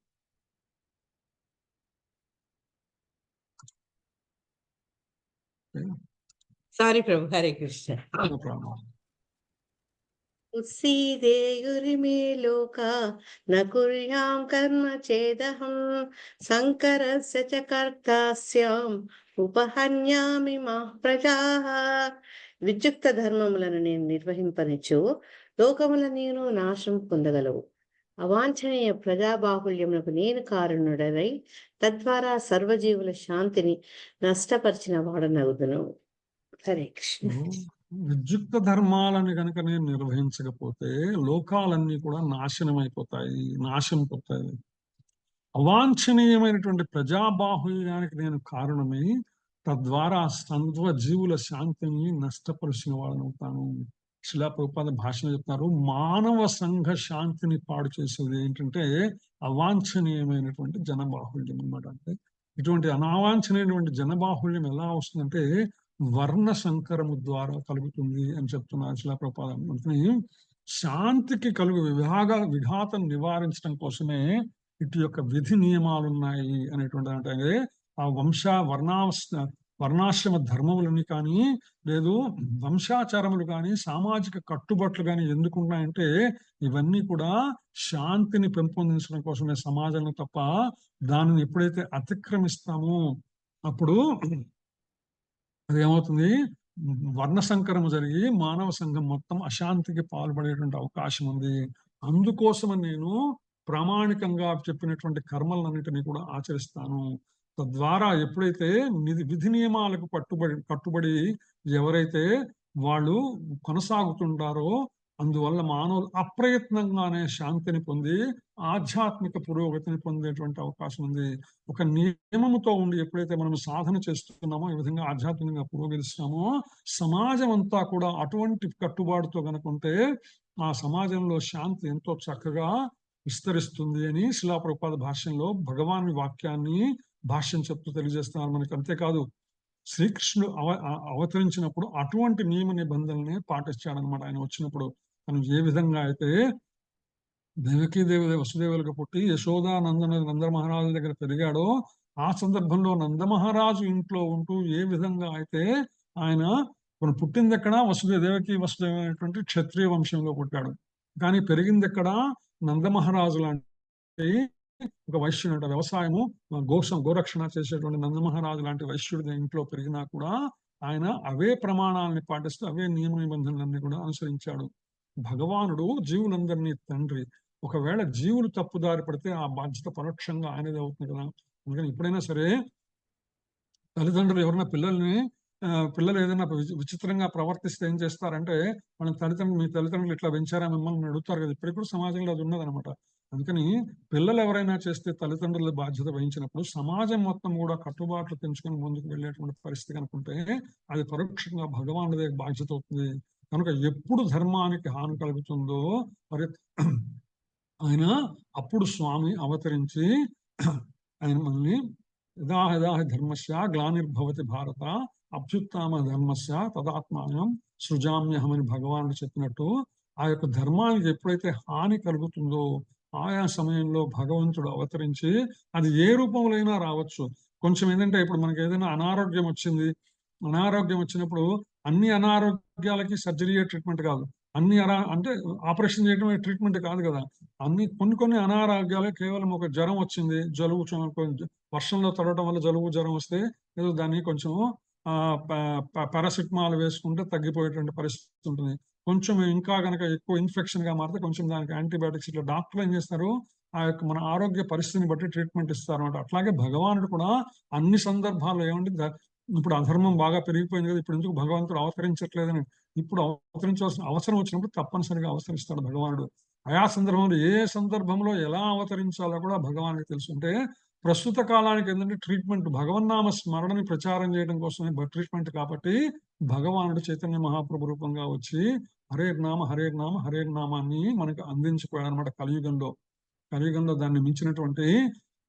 సారీ ప్రభు. హరే కృష్ణ. ఉత్సీదేయురిమే లోకా న కుర్యాం కర్మ చేదహం శంకరస్య చ కర్తాస్యాం ఉపహన్యామి మా ప్రజాః. విద్యుక్త ధర్మములను నేను నిర్వహింపనిచో లోకముల నేను నాశనం పొందగలవు. అవాంఛనీయ ప్రజాబాహుల్యములకు నేను కారణుడనై తద్వారా సర్వజీవుల శాంతిని నష్టపరిచిన వాడనగుదును. హరే కృష్ణ. విద్యుక్త ధర్మాలను కనుక నేను నిర్వహించకపోతే లోకాలన్నీ కూడా నాశనం అయిపోతాయి, నాశనం పోతాయి. అవాంఛనీయమైనటువంటి ప్రజాబాహుల్యానికి నేను కారణమై తద్వారా సర్వ జీవుల శాంతిని నష్టపరిచిన వాడనవుతాను. శిలా ప్రభుపాద భాషలో చెప్తున్నారు, మానవ సంఘ శాంతిని పాడు చేసేది ఏంటంటే అవాంఛనీయమైనటువంటి జనబాహుల్యం అన్నమాట. అంటే ఇటువంటి అనావాంఛనీయమైనటువంటి జనబాహుల్యం ఎలా వస్తుందంటే వర్ణ సంకరము ద్వారా కలుగుతుంది అని చెప్తున్నారు శిలా ప్రభుపాద. అందుకని శాంతికి కలుగు విఘాతం నివారించడం కోసమే ఇటు యొక్క విధి నియమాలు ఉన్నాయి అనేటువంటి అంటే ఆ వర్ణాశ్రమ ధర్మములని కానీ లేదు వంశాచారములు కానీ సామాజిక కట్టుబాట్లు కానీ ఎందుకున్నాయంటే ఇవన్నీ కూడా శాంతిని పెంపొందించడం కోసమే సమాజంలో తప్ప దానిని ఎప్పుడైతే అతిక్రమిస్తామో అప్పుడు అది ఏమవుతుంది, వర్ణ సంకరము జరిగి మానవ సంఘం మొత్తం అశాంతికి పాల్పడేటువంటి అవకాశం ఉంది. అందుకోసమని నేను ప్రామాణికంగా చెప్పినటువంటి కర్మలన్నిటినీ కూడా ఆచరిస్తాను. తద్వారా ఎప్పుడైతే విధి నియమాలకు కట్టుబడి ఎవరైతే వాళ్ళు కొనసాగుతుంటారో అందువల్ల మానవులు అప్రయత్నంగానే శాంతిని పొంది ఆధ్యాత్మిక పురోగతిని పొందేటువంటి అవకాశం ఉంది. ఒక నియమముతో ఉండి ఎప్పుడైతే మనం సాధన చేస్తున్నామో ఈ విధంగా ఆధ్యాత్మికంగా పురోగతిస్తామో సమాజం అంతా కూడా అటువంటి కట్టుబాటుతో కనుకుంటే ఆ సమాజంలో శాంతి ఎంతో చక్కగా విస్తరిస్తుంది అని శిలా ప్రభుపాద భాష్యంలో భగవాన్ వాక్యాన్ని భాష్యం చెప్తూ తెలియజేస్తున్నారు మనకి. అంతేకాదు శ్రీకృష్ణుడు అవతరించినప్పుడు అటువంటి నియమ నిబంధనల్ని పాటించాడనమాట. ఆయన వచ్చినప్పుడు తను ఏ విధంగా అయితే దేవకీదేవి వసుదేవులకు పుట్టి యశోదా నంద మహారాజు దగ్గర పెరిగాడో ఆ సందర్భంలో నందమహారాజు ఇంట్లో ఉంటూ ఏ విధంగా అయితే ఆయన పుట్టింది ఎక్కడ దేవకీ వసుదేవ అనేటువంటి క్షత్రియ వంశంలో పుట్టాడు, కానీ పెరిగింది ఎక్కడ నందమహారాజు లాంటి ఒక వైశ్యుడు అంటే వ్యవసాయము గోరక్షణ చేసేటువంటి నందమహారాజు లాంటి వైశ్యుడి ఇంట్లో పెరిగినా కూడా ఆయన అవే ప్రమాణాలని పాటిస్తూ అవే నియమ నిబంధనలన్నీ కూడా అనుసరించాడు. భగవానుడు జీవులందరినీ తండ్రి. ఒకవేళ జీవులు తప్పుదారి పడితే ఆ బాధ్యత పరోక్షంగా ఆయనదే అవుతుంది కదా. అందుకని ఎప్పుడైనా సరే తల్లిదండ్రులు ఎవరైనా పిల్లలు ఏదైనా విచిత్రంగా ప్రవర్తిస్తే ఏం చేస్తారంటే మీ తల్లిదండ్రులు ఇట్లా పెంచారా మిమ్మల్ని అడుగుతారు కదా. ఇప్పటికి కూడా సమాజంలో అది ఉన్నదనమాట. అందుకని పిల్లలు ఎవరైనా చేస్తే తల్లిదండ్రుల బాధ్యత వహించినప్పుడు సమాజం మొత్తం కూడా కట్టుబాట్లు పెంచుకొని ముందుకు వెళ్ళేటువంటి పరిస్థితి కనుకుంటే అది పరోక్షంగా భగవానుడే బాధ్యత అవుతుంది. కనుక ఎప్పుడు ధర్మానికి హాని కలుగుతుందో మరి ఆయన అప్పుడు స్వామి అవతరించి ఆయన మనల్ని యదా ధర్మస్య గ్లానిర్భవతి భారత అభ్యుత్థాన ధర్మస్య తదాత్మానం సృజామ్యహమని భగవానుడు చెప్పినట్టు ఆ యొక్క ధర్మానికి ఎప్పుడైతే హాని కలుగుతుందో ఆయా సమయంలో భగవంతుడు అవతరించి అది ఏ రూపంలో అయినా రావచ్చు. కొంచెం ఏంటంటే ఇప్పుడు మనకి ఏదైనా అనారోగ్యం వచ్చినప్పుడు అన్ని అనారోగ్యాలకి సర్జరీ ట్రీట్మెంట్ కాదు, అంటే ఆపరేషన్ చేయడం ట్రీట్మెంట్ కాదు కదా. కొన్ని అనారోగ్యాలు కేవలం ఒక జ్వరం వచ్చింది, జలుబు వర్షంలో తడవడం వల్ల జ్వరం వస్తే ఏదో దాన్ని కొంచెం పారాసిటమాల్ వేసుకుంటే తగ్గిపోయేటువంటి పరిస్థితి ఉంటుంది. కొంచెం ఇంకా కనుక ఎక్కువ ఇన్ఫెక్షన్ గా మారితే కొంచెం దానికి యాంటీబయాటిక్స్ ఇట్లా డాక్టర్లు ఏం చేస్తారు ఆ యొక్క మన ఆరోగ్య పరిస్థితిని బట్టి ట్రీట్మెంట్ ఇస్తారు అన్నమాట. అట్లాగే భగవానుడు కూడా అన్ని సందర్భాల్లో ఏమంటే ఇప్పుడు అధర్మం బాగా పెరిగిపోయింది కదా, ఇప్పుడు ఎందుకు భగవంతుడు అవతరించట్లేదని ఇప్పుడు అవతరించవలసిన అవసరం వచ్చినప్పుడు తప్పనిసరిగా అవతరిస్తాడు భగవానుడు. ఆయా సందర్భంలో ఏ సందర్భంలో ఎలా అవతరించాలో కూడా భగవానికి తెలుసు. అంటే ప్రస్తుత కాలానికి ఏంటంటే ట్రీట్మెంట్ భగవన్నామ స్మరణని ప్రచారం చేయడం కోసమే ట్రీట్మెంట్. కాబట్టి భగవానుడు చైతన్య మహాప్రభు రూపంగా వచ్చి హరే నామాన్ని మనకు అందించిపోయాడు అనమాట. కలియుగంలో దాన్ని మించినటువంటి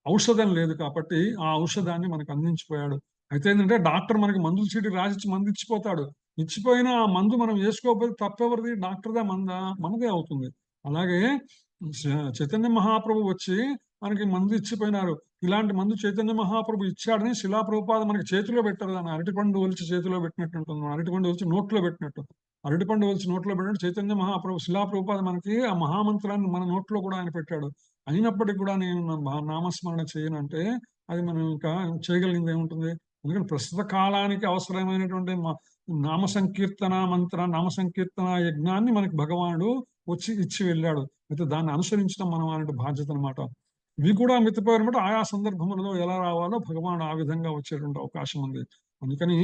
ఔషధం లేదు కాబట్టి ఆ ఔషధాన్ని మనకు అందించిపోయాడు. అయితే ఏంటంటే డాక్టర్ మనకి మందుల చీటి రాసిచ్చి మందు ఇచ్చిపోతాడు. ఇచ్చిపోయినా ఆ మందు మనం వేసుకోకపోతే తప్పెవరిది, డాక్టర్దా మనదే అవుతుంది. అలాగే చైతన్య మహాప్రభు వచ్చి మనకి మందు ఇచ్చిపోయినారు. ఇలాంటి మందు చైతన్య మహాప్రభు ఇచ్చాడని శిలా ప్రభుపాద మనకి చేతిలో పెట్టారు. దాన్ని అరటిపండు ఒలిచి చేతిలో పెట్టినట్టు ఉంటుంది, అరటిపండు ఒలిచి నోట్లో పెట్టినట్టు. అరటిపండు ఒలిచి నోట్లో పెట్టినట్టు చైతన్య మహాప్రభు శిలా ప్రభుపాద మనకి ఆ మహామంత్రాన్ని మన నోట్లో కూడా ఆయన పెట్టాడు. అయినప్పటికీ కూడా నేను నామస్మరణ చేయనంటే అది మనం ఇంకా చేయగలిగింది ఏముంటుంది. ఎందుకంటే ప్రస్తుత కాలానికి అవసరమైనటువంటి నామ సంకీర్తన యజ్ఞాన్ని మనకి భగవానుడు వచ్చి ఇచ్చి వెళ్ళాడు. అయితే దాన్ని అనుసరించడం మనం అనే బాధ్యత అనమాట. ఇవి కూడా మితిపోయినమాట ఆయా సందర్భములలో ఎలా రావాలో భగవానుడు ఆ విధంగా వచ్చేటువంటి అవకాశం ఉంది. అందుకని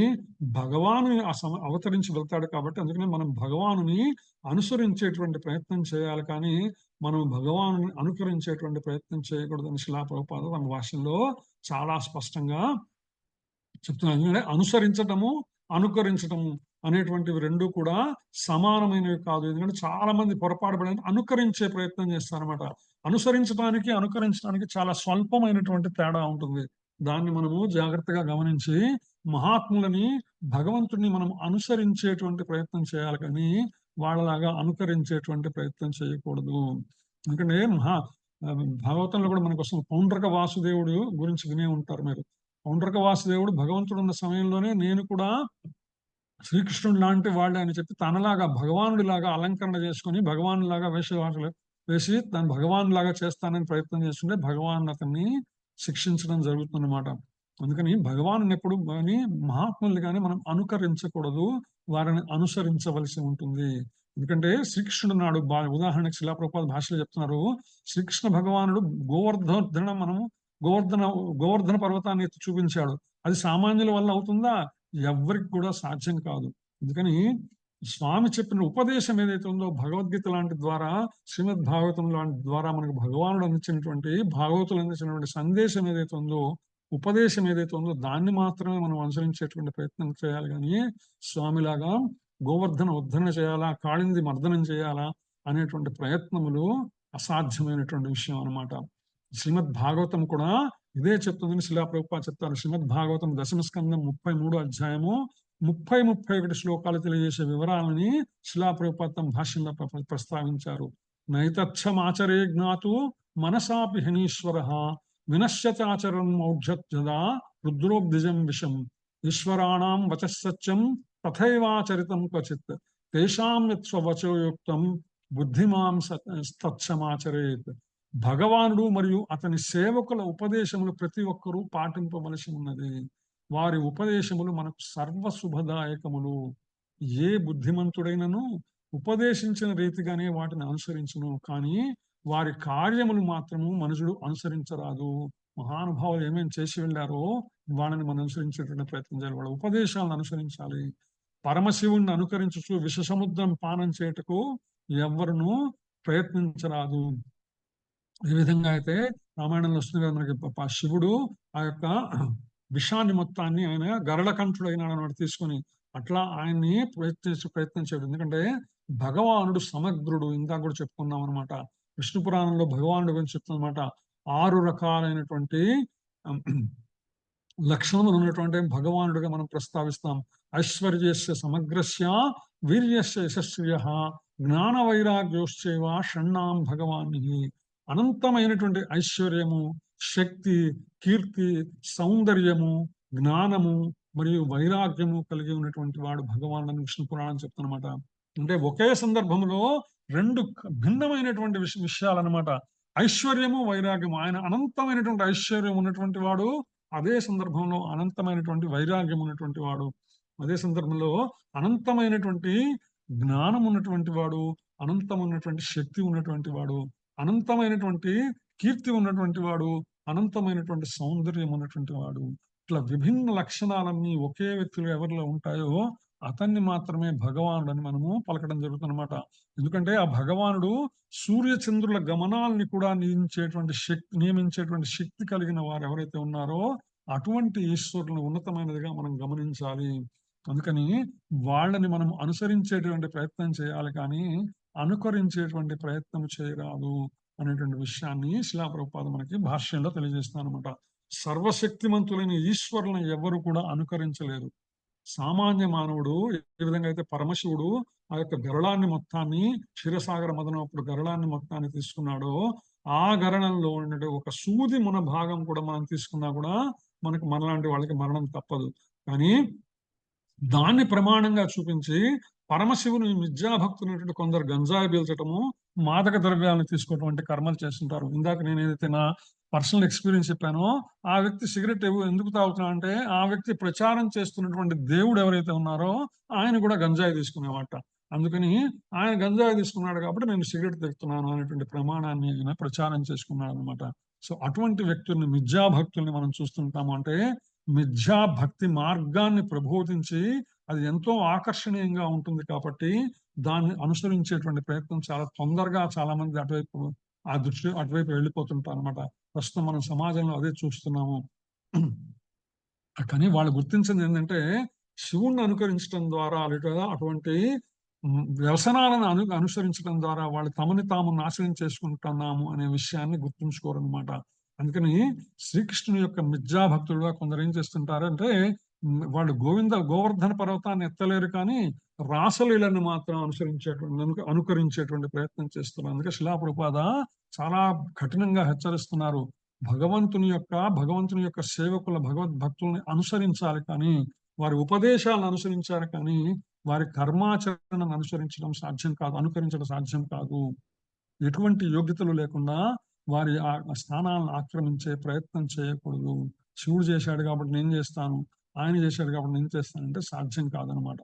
భగవాను అవతరించి వెళ్తాడు కాబట్టి అందుకని మనం భగవానుని అనుసరించేటువంటి ప్రయత్నం చేయాలి, కానీ మనం భగవాను అనుకరించేటువంటి ప్రయత్నం చేయకూడదని శిలా ప్రభుపాద తమ భాషల్లో చాలా స్పష్టంగా చెప్తున్నాను. ఎందుకంటే అనుసరించటము, అనుకరించటము అనేటువంటివి రెండు కూడా సమానమైనవి కాదు. ఎందుకంటే చాలా మంది పొరపాటు పడి అనుకరించే ప్రయత్నం చేస్తారన్నమాట. అనుసరించడానికి, అనుకరించడానికి చాలా స్వల్పమైనటువంటి తేడా ఉంటుంది. దాన్ని మనము జాగ్రత్తగా గమనించి మహాత్ములని, భగవంతుడిని మనం అనుసరించేటువంటి ప్రయత్నం చేయాలి, కానీ వాళ్ళలాగా అనుకరించేటువంటి ప్రయత్నం చేయకూడదు. ఎందుకంటే భాగవతంలో కూడా మనకు వస్తుంది. పౌండ్రక వాసుదేవుడు గురించి వినే ఉంటారు మీరు. పౌండ్రక వాసుదేవుడు భగవంతుడు ఉన్న సమయంలోనే నేను కూడా శ్రీకృష్ణుడు లాంటి వాళ్ళే అని చెప్పి తనలాగా భగవానుడిలాగా అలంకరణ చేసుకుని భగవానులాగా వేషవాసులు వేసి తను భగవానులాగా చేస్తానని ప్రయత్నం చేస్తుంటే భగవాన్ అతన్ని శిక్షించడం జరుగుతుందన్నమాట. అందుకని భగవాను ఎప్పుడు కానీ మహాత్ముల్ని కానీ మనం అనుకరించకూడదు, వారిని అనుసరించవలసి ఉంటుంది. ఎందుకంటే శ్రీకృష్ణుడు నాడు ఉదాహరణకు శిలా ప్రభుపాద భాషలో చెప్తున్నారు, శ్రీకృష్ణ భగవానుడు గోవర్ధన పర్వతాన్ని ఎత్తి చూపించాడు. అది సామాన్యుల వల్ల అవుతుందా? ఎవ్వరికి కూడా సాధ్యం కాదు. అందుకని స్వామి చెప్పిన ఉపదేశం ఏదైతే ఉందో భగవద్గీత లాంటి ద్వారా, శ్రీమద్ భాగవతం లాంటి ద్వారా మనకు భగవానుడు అందించినటువంటి, భాగవతులు అందించినటువంటి సందేశం ఏదైతే ఉందో, ఉపదేశం ఏదైతే ఉందో దాన్ని మాత్రమే మనం అనుసరించేటువంటి ప్రయత్నం చేయాలి, కానీ స్వామిలాగా గోవర్ధన ఉద్ధరణ చేయాలా, కాళింది మర్దనం చేయాలా అనేటువంటి ప్రయత్నములు అసాధ్యమైనటువంటి విషయం అన్నమాట. శ్రీమద్ భాగవతం కూడా ఇదే చెప్తుందని శిలా ప్రభుపాద చెప్తారు. శ్రీమద్ భాగవతం 10వ స్కందం 33వ అధ్యాయము 30-31 శ్లోకాలు తెలియజేసే వివరాలని శిలా ప్రభుపాద తమ భాష్యంలో ప్రస్తావించారు. నైతచ్చమాచరే జ్ఞాతు మనసాపి హనీశ్వర వినశ్యతాచరన్ మౌఢ్యదా రుద్రోబ్దిజం విషం ఈశ్వరాణం వచస్సత్యం తథైవాచరితం క్వచిత్ తేషాం యత్ స్వవచోయుక్తం బుద్ధిమాం తత్సమాచరేత్. భగవానుడు మరియు అతని సేవకుల ఉపదేశములు ప్రతి ఒక్కరూ పాటింపవలసి ఉన్నది. వారి ఉపదేశములు మనకు సర్వశుభదాయకములు. ఏ బుద్ధిమంతుడైనను ఉపదేశించిన రీతిగానే వాటిని అనుసరించును, కానీ వారి కార్యములు మాత్రము మనుషుడు అనుసరించరాదు. మహానుభావులు ఏమేమి చేసి వెళ్ళారో వాళ్ళని మనం అనుసరించేటువంటి ప్రయత్నం చేయాలి, వాళ్ళ ఉపదేశాలను అనుసరించాలి. పరమశివుణ్ణి అనుకరించుచు విషసముద్రం పానం చేయటకు ఎవ్వరును ప్రయత్నించరాదు. ఈ విధంగా అయితే రామాయణంలో వస్తుంది కదా మనకి, శివుడు ఆ యొక్క విషాన్ని మొత్తాన్ని ఆయన గరళకంఠుడైనాడు తీసుకొని, అట్లా ఆయన్ని ప్రయత్నం చేయడం. ఎందుకంటే భగవానుడు సమగ్రుడు. ఇందాక కూడా చెప్పుకున్నాం అనమాట. విష్ణు పురాణంలో భగవానుడు గురించి చెప్తున్నమాట. 6 రకాలైనటువంటి లక్షణములు ఉన్నటువంటి భగవానుడిగా మనం ప్రస్తావిస్తాం. ఐశ్వర్యస్య సమగ్రస్య, వీర్యస్య యశస్వియ, జ్ఞాన వైరాగ్యోశ్చైవ షణ్ణాం భగవాని. అనంతమైనటువంటి ఐశ్వర్యము, శక్తి, కీర్తి, సౌందర్యము, జ్ఞానము మరియు వైరాగ్యము కలిగి ఉన్నటువంటి వాడు భగవానుడు అని విష్ణు పురాణం చెప్తున్నమాట. అంటే ఒకే సందర్భంలో 2 భిన్నమైనటువంటి విషయాలన్నమాట. ఐశ్వర్యము, వైరాగ్యము. ఆయన అనంతమైనటువంటి ఐశ్వర్యం ఉన్నటువంటి వాడు, అదే సందర్భంలో అనంతమైనటువంటి వైరాగ్యం ఉన్నటువంటి వాడు. అదే సందర్భంలో అనంతమైనటువంటి జ్ఞానం ఉన్నటువంటి వాడు, అనంతమైనటువంటి శక్తి ఉన్నటువంటి వాడు, అనంతమైనటువంటి కీర్తి ఉన్నటువంటి వాడు, అనంతమైనటువంటి సౌందర్యం ఉన్నటువంటి వాడు. ఇట్లా విభిన్న లక్షణాలన్నీ ఒకే వ్యక్తిలో ఎవరిలో ఉంటాయో అతన్ని మాత్రమే భగవానుడు అని మనము పలకడం జరుగుతుందన్నమాట. ఎందుకంటే ఆ భగవానుడు సూర్యచంద్రుల గమనాల్ని కూడా నియమించేటువంటి శక్తి కలిగిన వారు ఎవరైతే ఉన్నారో అటువంటి ఈశ్వరులను ఉన్నతమైనదిగా మనం గమనించాలి. అందుకని వాళ్ళని మనం అనుసరించేటువంటి ప్రయత్నం చేయాలి, కానీ అనుకరించేటువంటి ప్రయత్నం చేయరాదు అనేటువంటి విషయాన్ని శిలా ప్రభుపాద మనకి భాష్యంలో తెలియజేస్తానమాట. సర్వశక్తిమంతులైన ఈశ్వరులను ఎవరు కూడా అనుకరించలేరు. సామాన్య మానవుడు ఏ విధంగా అయితే పరమశివుడు ఆ యొక్క గరళాన్ని మొత్తాన్ని, క్షీరసాగర మదనప్పుడు గరళాన్ని మొత్తాన్ని తీసుకున్నాడో, ఆ గరణంలో ఉండే ఒక సూది మున భాగం కూడా మనం తీసుకున్నా కూడా మనలాంటి వాళ్ళకి మరణం తప్పదు. కానీ దాన్ని ప్రమాణంగా చూపించి పరమశివుని మిథ్యాభక్తులైనటువంటి కొందరు గంజాయి పీల్చటము, మాదక ద్రవ్యాలను తీసుకోవటం వంటి కర్మలు చేస్తుంటారు. ఇందాక నేను ఏదైతే నా పర్సనల్ ఎక్స్పీరియన్స్ చెప్పానో, ఆ వ్యక్తి సిగరెట్ ఎందుకు తాగుతున్నా అంటే ఆ వ్యక్తి ప్రచారం చేస్తున్నటువంటి దేవుడు ఎవరైతే ఉన్నారో ఆయన కూడా గంజాయి తీసుకునేవాట. అందుకని ఆయన గంజాయి తీసుకున్నాడు కాబట్టి నేను సిగరెట్ తెస్తున్నాను అనేటువంటి ప్రమాణాన్ని ఆయన ప్రచారం చేసుకున్నాడు అనమాట. సో అటువంటి వ్యక్తుల్ని, మిథ్యాభక్తుల్ని మనం చూస్తుంటాము. అంటే మిథ్యా భక్తి మార్గాన్ని ప్రబోధించి అది ఎంతో ఆకర్షణీయంగా ఉంటుంది కాబట్టి దాన్ని అనుసరించేటువంటి ప్రయత్నం చాలా తొందరగా చాలా మంది అటువైపు ఆ దృష్టి అటువైపు వెళ్ళిపోతుంటారు అనమాట. ప్రస్తుతం మనం సమాజంలో అదే చూస్తున్నాము. కానీ వాళ్ళు గుర్తించింది ఏంటంటే శివుణ్ణి అనుకరించడం ద్వారా లేదా అటువంటి వ్యసనాలను అనుసరించడం ద్వారా వాళ్ళు తమని తాము నాశనం చేసుకుంటున్నాము అనే విషయాన్ని గుర్తుంచుకోరు అనమాట. అందుకని శ్రీకృష్ణుని యొక్క మిథ్యా భక్తులుగా కొందరు ఏం చేస్తుంటారంటే వాళ్ళు గోవర్ధన పర్వతాన్ని ఎత్తలేరు కానీ రాసలీలను మాత్రం అనుకరించేటువంటి ప్రయత్నం చేస్తున్నారు. అందుకే శిలా ప్రభుపాద చాలా కఠినంగా హెచ్చరిస్తున్నారు. భగవంతుని యొక్క సేవకుల భగవద్భక్తుల్ని అనుసరించాలి కానీ వారి ఉపదేశాలను అనుసరించాలి కానీ వారి కర్మాచరణను అనుకరించడం సాధ్యం కాదు. ఎటువంటి యోగ్యతలు లేకుండా వారి ఆ స్థానాలను ఆక్రమించే ప్రయత్నం చేయకూడదు. శివుడు చేశాడు కాబట్టి నేను చేస్తాను, ఆయన చేశాడు కాబట్టి నేను చేస్తానంటే సాధ్యం కాదనమాట.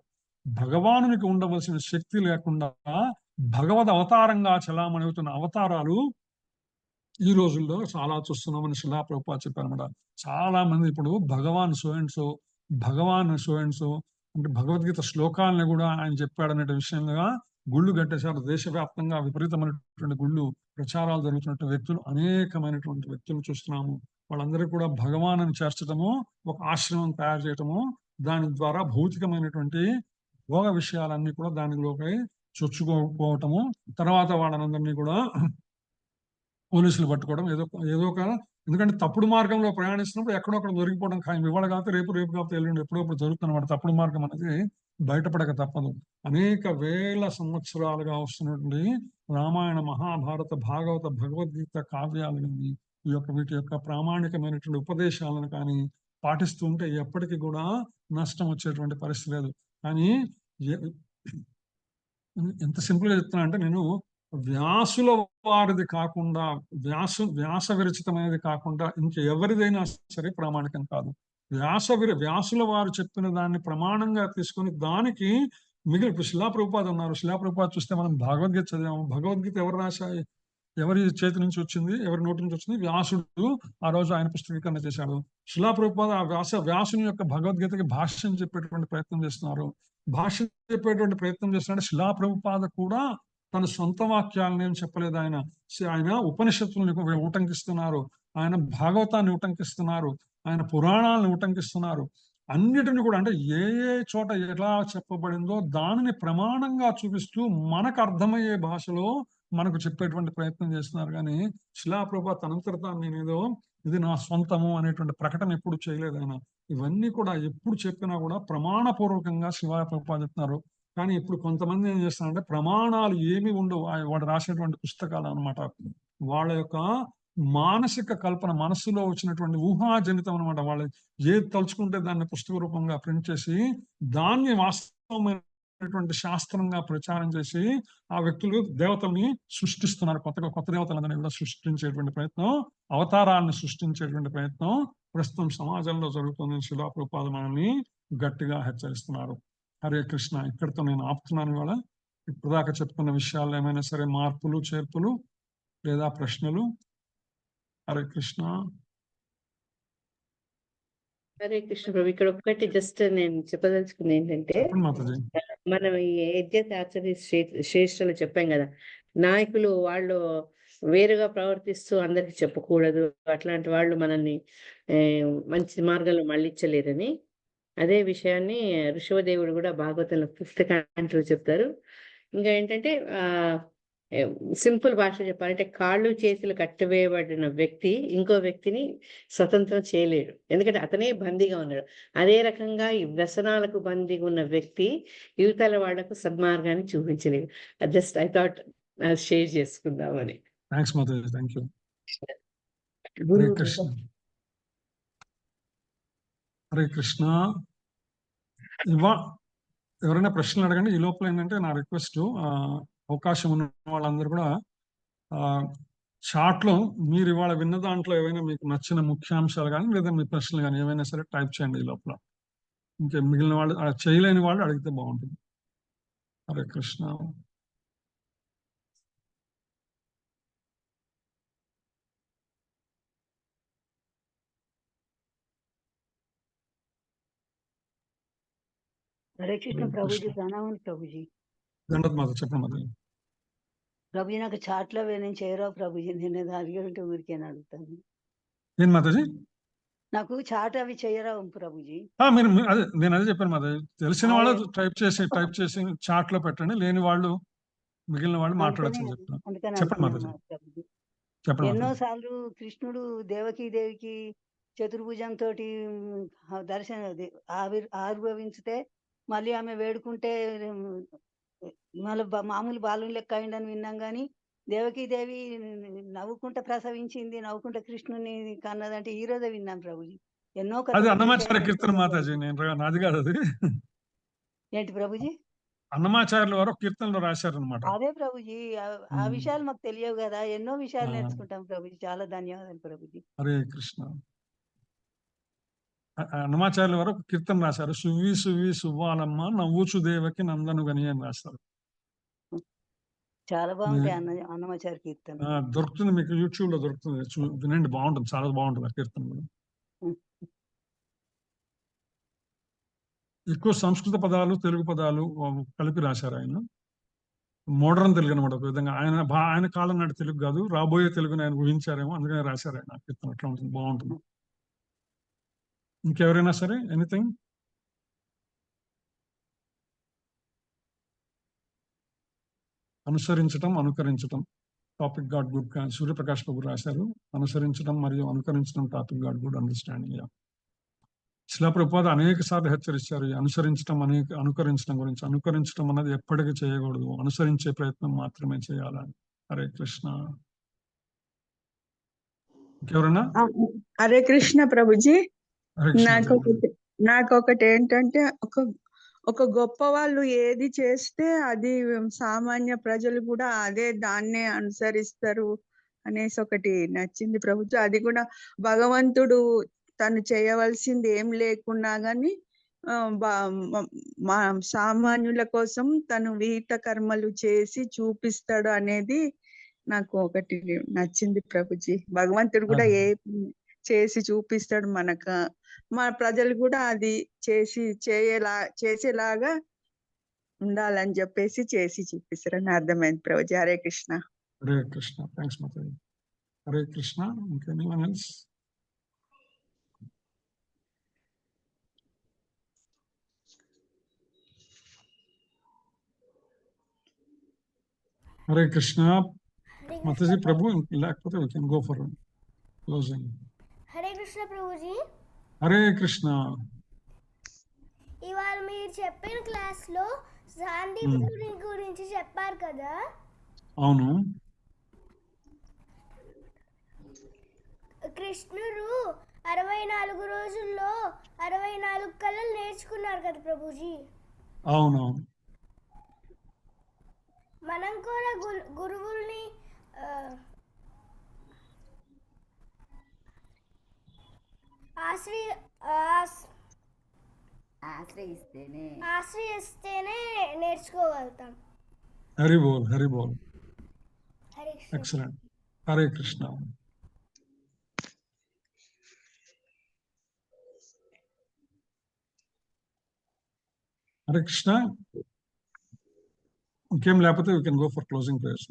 భగవానునికి ఉండవలసిన శక్తి లేకుండా భగవద్ అవతారంగా చలామణి అవుతున్న అవతారాలు ఈ రోజుల్లో చాలా చూస్తున్నామని శిలా ప్రభుపాద చెప్పారన్నమాట. చాలా మంది ఇప్పుడు భగవాన్ సో అండ్ సో అంటే భగవద్గీత శ్లోకాలను కూడా ఆయన చెప్పాడనే విషయంగా గుళ్ళు కట్టేశారు. దేశవ్యాప్తంగా విపరీతమైనటువంటి గుళ్ళు ప్రచారాలు జరుగుతున్నటువంటి వ్యక్తులు అనేకమైనటువంటి వ్యక్తులు చూస్తున్నాము. వాళ్ళందరూ కూడా భగవాను చేర్చడము, ఒక ఆశ్రమం తయారు చేయటము, దాని ద్వారా భౌతికమైనటువంటి భోగ విషయాలన్నీ కూడా దానిలోకి చొచ్చుకోవటము, తర్వాత వాళ్ళనందరినీ కూడా పోలీసులు పట్టుకోవడం ఏదో ఒక ఎందుకంటే తప్పుడు మార్గంలో ప్రయాణిస్తున్నప్పుడు ఎక్కడొక్కడ దొరికిపోవడం ఖాయం. ఇవాళ కాకపోతే రేపు కాకపోతే ఎల్లుండి ఎప్పుడప్పుడు జరుగుతున్నమాట. తప్పుడు మార్గం అనేది బయటపడక తప్పదు. అనేక వేల సంవత్సరాలుగా వస్తున్నటువంటి రామాయణ, మహాభారత, భాగవత, భగవద్గీత కావ్యాలు కానీ వీటి యొక్క ప్రామాణికమైనటువంటి ఉపదేశాలను కానీ పాటిస్తూ ఉంటే ఎప్పటికీ కూడా నష్టం వచ్చేటువంటి పరిస్థితి లేదు. కానీ ఎంత సింపుల్ గా చెప్తున్నా అంటే నేను వ్యాసుల వారిది కాకుండా వ్యాస విరచితమైనది కాకుండా ఇంకెవరిదైనా సరే ప్రామాణికం కాదు. వ్యాసుల వారు చెప్పిన దాన్ని ప్రమాణంగా తీసుకొని దానికి ఇప్పుడు శిలా ప్రభుపాద ఉన్నారు. శిలా ప్రభుపాద చూస్తే మనం భగవద్గీత చదివాము. భగవద్గీత ఎవరి చేతి నుంచి వచ్చింది, ఎవరి నోటి నుంచి వచ్చింది? వ్యాసుడు ఆ రోజు ఆయన పుస్తకీకరణ చేశాడు. శిలా ప్రభుపాద వ్యాసుని యొక్క భగవద్గీతకి భాష్యం చెప్పేటువంటి ప్రయత్నం చేస్తున్నారు. భాష్యం చెప్పేటువంటి ప్రయత్నం చేస్తున్నాడు. శిలా ప్రభుపాద కూడా తన సొంత వాక్యాలను ఏం చెప్పలేదు. ఆయన ఉపనిషత్తులను ఉటంకిస్తున్నారు, ఆయన భాగవతాన్ని ఉటంకిస్తున్నారు, ఆయన పురాణాలను ఉటంకిస్తున్నారు. అన్నిటిని కూడా అంటే ఏ చోట ఎలా చెప్పబడిందో దానిని ప్రమాణంగా చూపిస్తూ మనకు అర్థమయ్యే భాషలో మనకు చెప్పేటువంటి ప్రయత్నం చేస్తున్నారు. కానీ శిలా ప్రభుపాద తనంతట తాను నేనేదో ఇది నా సొంతము అనేటువంటి ప్రకటన ఎప్పుడు చేయలేదు ఆయన. ఇవన్నీ కూడా ఎప్పుడు చెప్పినా కూడా ప్రమాణపూర్వకంగా శిలా ప్రభుపాద చెప్తున్నారు. కానీ ఇప్పుడు కొంతమంది ఏం చేస్తారంటే ప్రమాణాలు ఏమి ఉండవు వాడు రాసేటువంటి పుస్తకాలు అనమాట. వాళ్ళ యొక్క మానసిక కల్పన, మనస్సులో వచ్చినటువంటి ఊహాజనితం అనమాట. వాళ్ళు ఏది తలుచుకుంటే దాన్ని పుస్తక రూపంగా ప్రింట్ చేసి దాన్ని వాస్తవమైనటువంటి శాస్త్రంగా ప్రచారం చేసి ఆ వ్యక్తులు దేవతల్ని సృష్టిస్తున్నారు. కొత్త దేవతలందరినీ కూడా సృష్టించేటువంటి ప్రయత్నం, అవతారాలను సృష్టించేటువంటి ప్రయత్నం ప్రస్తుతం సమాజంలో జరుగుతుందని శిలా ప్రభుపాద మనల్ని గట్టిగా హెచ్చరిస్తున్నారు. హరే కృష్ణ. ఇక్కడితో నేను ఆపుతున్నాను. ఇవాళ ఇప్పుడు దాకా చెప్పుకున్న విషయాల్లో ఏమైనా సరే మార్పులు, చేర్పులు లేదా ప్రశ్నలు? హరే కృష్ణ. హరే కృష్ణ ప్రభు. ఇక్కడ ఒక్కటి జస్ట్ నేను చెప్పదలుచుకుంది ఏంటంటే, మనం ఈ యజ్ఞాచార్య శ్రేష్ఠులు చెప్పాం కదా, నాయకులు వాళ్ళు వేరుగా ప్రవర్తిస్తూ అందరికి చెప్పకూడదు, అట్లాంటి వాళ్ళు మనల్ని మంచి మార్గంలో మళ్ళించలేరని. అదే విషయాన్ని ఋషభదేవుడు కూడా భాగవతంలో 5th canto చెప్తారు. ఇంకా ఏంటంటే సింపుల్ భాష చెప్పాలంటే కాళ్ళు చేతులు కట్టివేయబడిన వ్యక్తి ఇంకో వ్యక్తిని స్వతంత్రం చేయలేడు, ఎందుకంటే అతనే బందీగా ఉన్నాడు. అదే రకంగా ఈ వ్యసనాలకు బందీగా ఉన్న వ్యక్తి యువతల వాళ్లకు సద్మార్గాన్ని చూపించలేడు. జస్ట్ ఐ థాట్ షేర్ చేసుకుందామని. హరే కృష్ణ. ఎవరైనా ప్రశ్నలు అడగండి. ఈ లోపల ఏంటంటే నా రిక్వెస్ట్, అవకాశం ఉన్న వాళ్ళందరూ కూడా చాట్లో మీరు ఇవాళ విన్న దాంట్లో ఏవైనా మీకు నచ్చిన ముఖ్యాంశాలు కానీ లేదా మీ ప్రశ్నలు కానీ ఏవైనా సరే టైప్ చేయండి ఈ లోపల. ఇంకా మిగిలిన వాళ్ళు చేయలేని వాళ్ళు అడిగితే బాగుంటుంది. హరే కృష్ణ. హరే కృష్ణ హరే ప్రభుజీ, కృష్ణ. ప్రణామం ప్రభుజీ. దండత్ మాత చెప్పండి మాత. ప్రభుజీ నాకు చాట్లో నేను చేయరావు ప్రభుజీ, నేను ఏదో అడిగి ఉంటే ఊరికేనా అడుగుతాను. ఏం మాతాజీ? నాకు చాట్ అవి చేయరావు ప్రభుజీ. మీరు అదే నేను అదే చెప్పాను మాతాజీ. తెలిసిన అదే వాళ్ళు టైప్ చేసి చాట్ లో పెట్టండి, లేని వాళ్ళు మిగిలిన వాళ్ళు మాట్లాడచ్చు అని చెప్తున్నాను. అందుకని చెప్పండి అంటున్నాను మాతాజీ, ప్రభుజీ. చెప్పండి ఎన్నో మాతాజీ. సార్లు కృష్ణుడు దేవికి చతుర్భుజంతో దర్శనం ఆవిర్భవించితే మళ్ళీ ఆమె వేడుకుంటే మళ్ళీ మామూలు బాలుని లెక్క అయిందని విన్నాం కానీ దేవి నవ్వుకుంట ప్రసవించింది, నవ్వుకుంట కృష్ణుని కన్నదంటే ఈ రోజే విన్నాం ప్రభుజీ. ఎన్నో అది కథలు అన్నమాచార్య కీర్తన మాతాజీ, నాది కాదు అది. ఏంటి ప్రభుజీ? అన్నమాచార్యుల వారు కీర్తనలో రాశారనమాట. అదే ప్రభుజీ, ఆ విషయాలు మాకు తెలియవు కదా, ఎన్నో విషయాలు నేర్చుకుంటాం ప్రభుజీ. చాలా ధన్యవాదాలు ప్రభుజీ. హరే కృష్ణ. అన్నమాచార్యుల వారు ఒక కీర్తన రాశారు, సువ్వి సువ్వి సువ్వాలమ్మ నవ్వుచు దేవకి నందను గని అని రాస్తారు. చాలా బాగుంటాయి అన్నమాచార్య కీర్తన. దొరుకుతుంది మీకు, యూట్యూబ్ లో దొరుకుతుంది, వినండి, బాగుంటుంది, చాలా బాగుంటుంది ఆ కీర్తన కూడా. ఎక్కువ సంస్కృత పదాలు తెలుగు పదాలు కలిపి రాశారు ఆయన. మోడర్న్ తెలుగు అనమాట ఒక విధంగా. ఆయన కాలం నాటి తెలుగు కాదు, రాబోయే తెలుగుని ఆయన ఊహించారేమో, అందుకని రాశారు ఆయన కీర్తన. అట్లా ఉంటుంది, బాగుంటుంది. ఇంకెవరైనా సరే, ఎనీథింగ్? అనుసరించటం అనుకరించటం టాపిక్ గాడ్ గుడ్, సూర్యప్రకాష్ బాబు రాశారు. అనుసరించడం మరియు అనుకరించడం టాపిక్ గాడ్ గుడ్ అండర్స్టాండింగ్. శిలా ప్రభుపాద అనేక సార్లు హెచ్చరించారు అనుసరించడం అనుకరించడం గురించి. అనుకరించడం అన్నది ఎప్పటికీ చేయకూడదు, అనుసరించే ప్రయత్నం మాత్రమే చేయాలని. హరే కృష్ణ. ఇంకెవరైనా? హరే కృష్ణ ప్రభుజీ. నాకొకటి ఏంటంటే, ఒక గొప్ప వాళ్ళు ఏది చేస్తే అది సామాన్య ప్రజలు కూడా దాన్నే అనుసరిస్తారు అనేసి ఒకటి నచ్చింది ప్రభుత్వం. అది కూడా భగవంతుడు తను చేయవలసింది ఏం లేకున్నా గాని మా సామాన్యుల కోసం తను విహిత కర్మలు చేసి చూపిస్తాడు అనేది నాకు ఒకటి నచ్చింది ప్రభుజీ. భగవంతుడు కూడా చేసి చూపిస్తాడు మనకు, మన ప్రజలు కూడా అది చేసేలాగా ఉండాలని చెప్పేసి చేసి చూపిస్తారని అర్థమైంది ప్రభుజీ. హరే కృష్ణ. హరే కృష్ణ. థ్యాంక్స్ మాతాజీ. హరే కృష్ణ. ఇంకెనీవన్ ఎల్స్? హరే కృష్ణ. మాతాజీ ప్రభు, లేకపోతే we can go for closing. Hare Krishna Prabhuji. Hare Krishna. ఇవాళ మీరు చెప్పిన క్లాస్ లో సాందీపుని గురించి చెప్పారు కదా. అవును. కృష్ణుడు 64 రోజుల్లో 64 కళలు నేర్చుకున్నారు కదా ప్రభుజీ. అవునవును. మనం కూడా గురువుల్ని ఆశ్రయిస్తేనే నేర్చుకోగలుగుతాం. హరి బోల్, హరి బోల్. హరే కృష్ణ. ఎక్సలెంట్. హరే కృష్ణ. హరే కృష్ణ. ఇంకేం లేకపోతే we can go for closing prayers.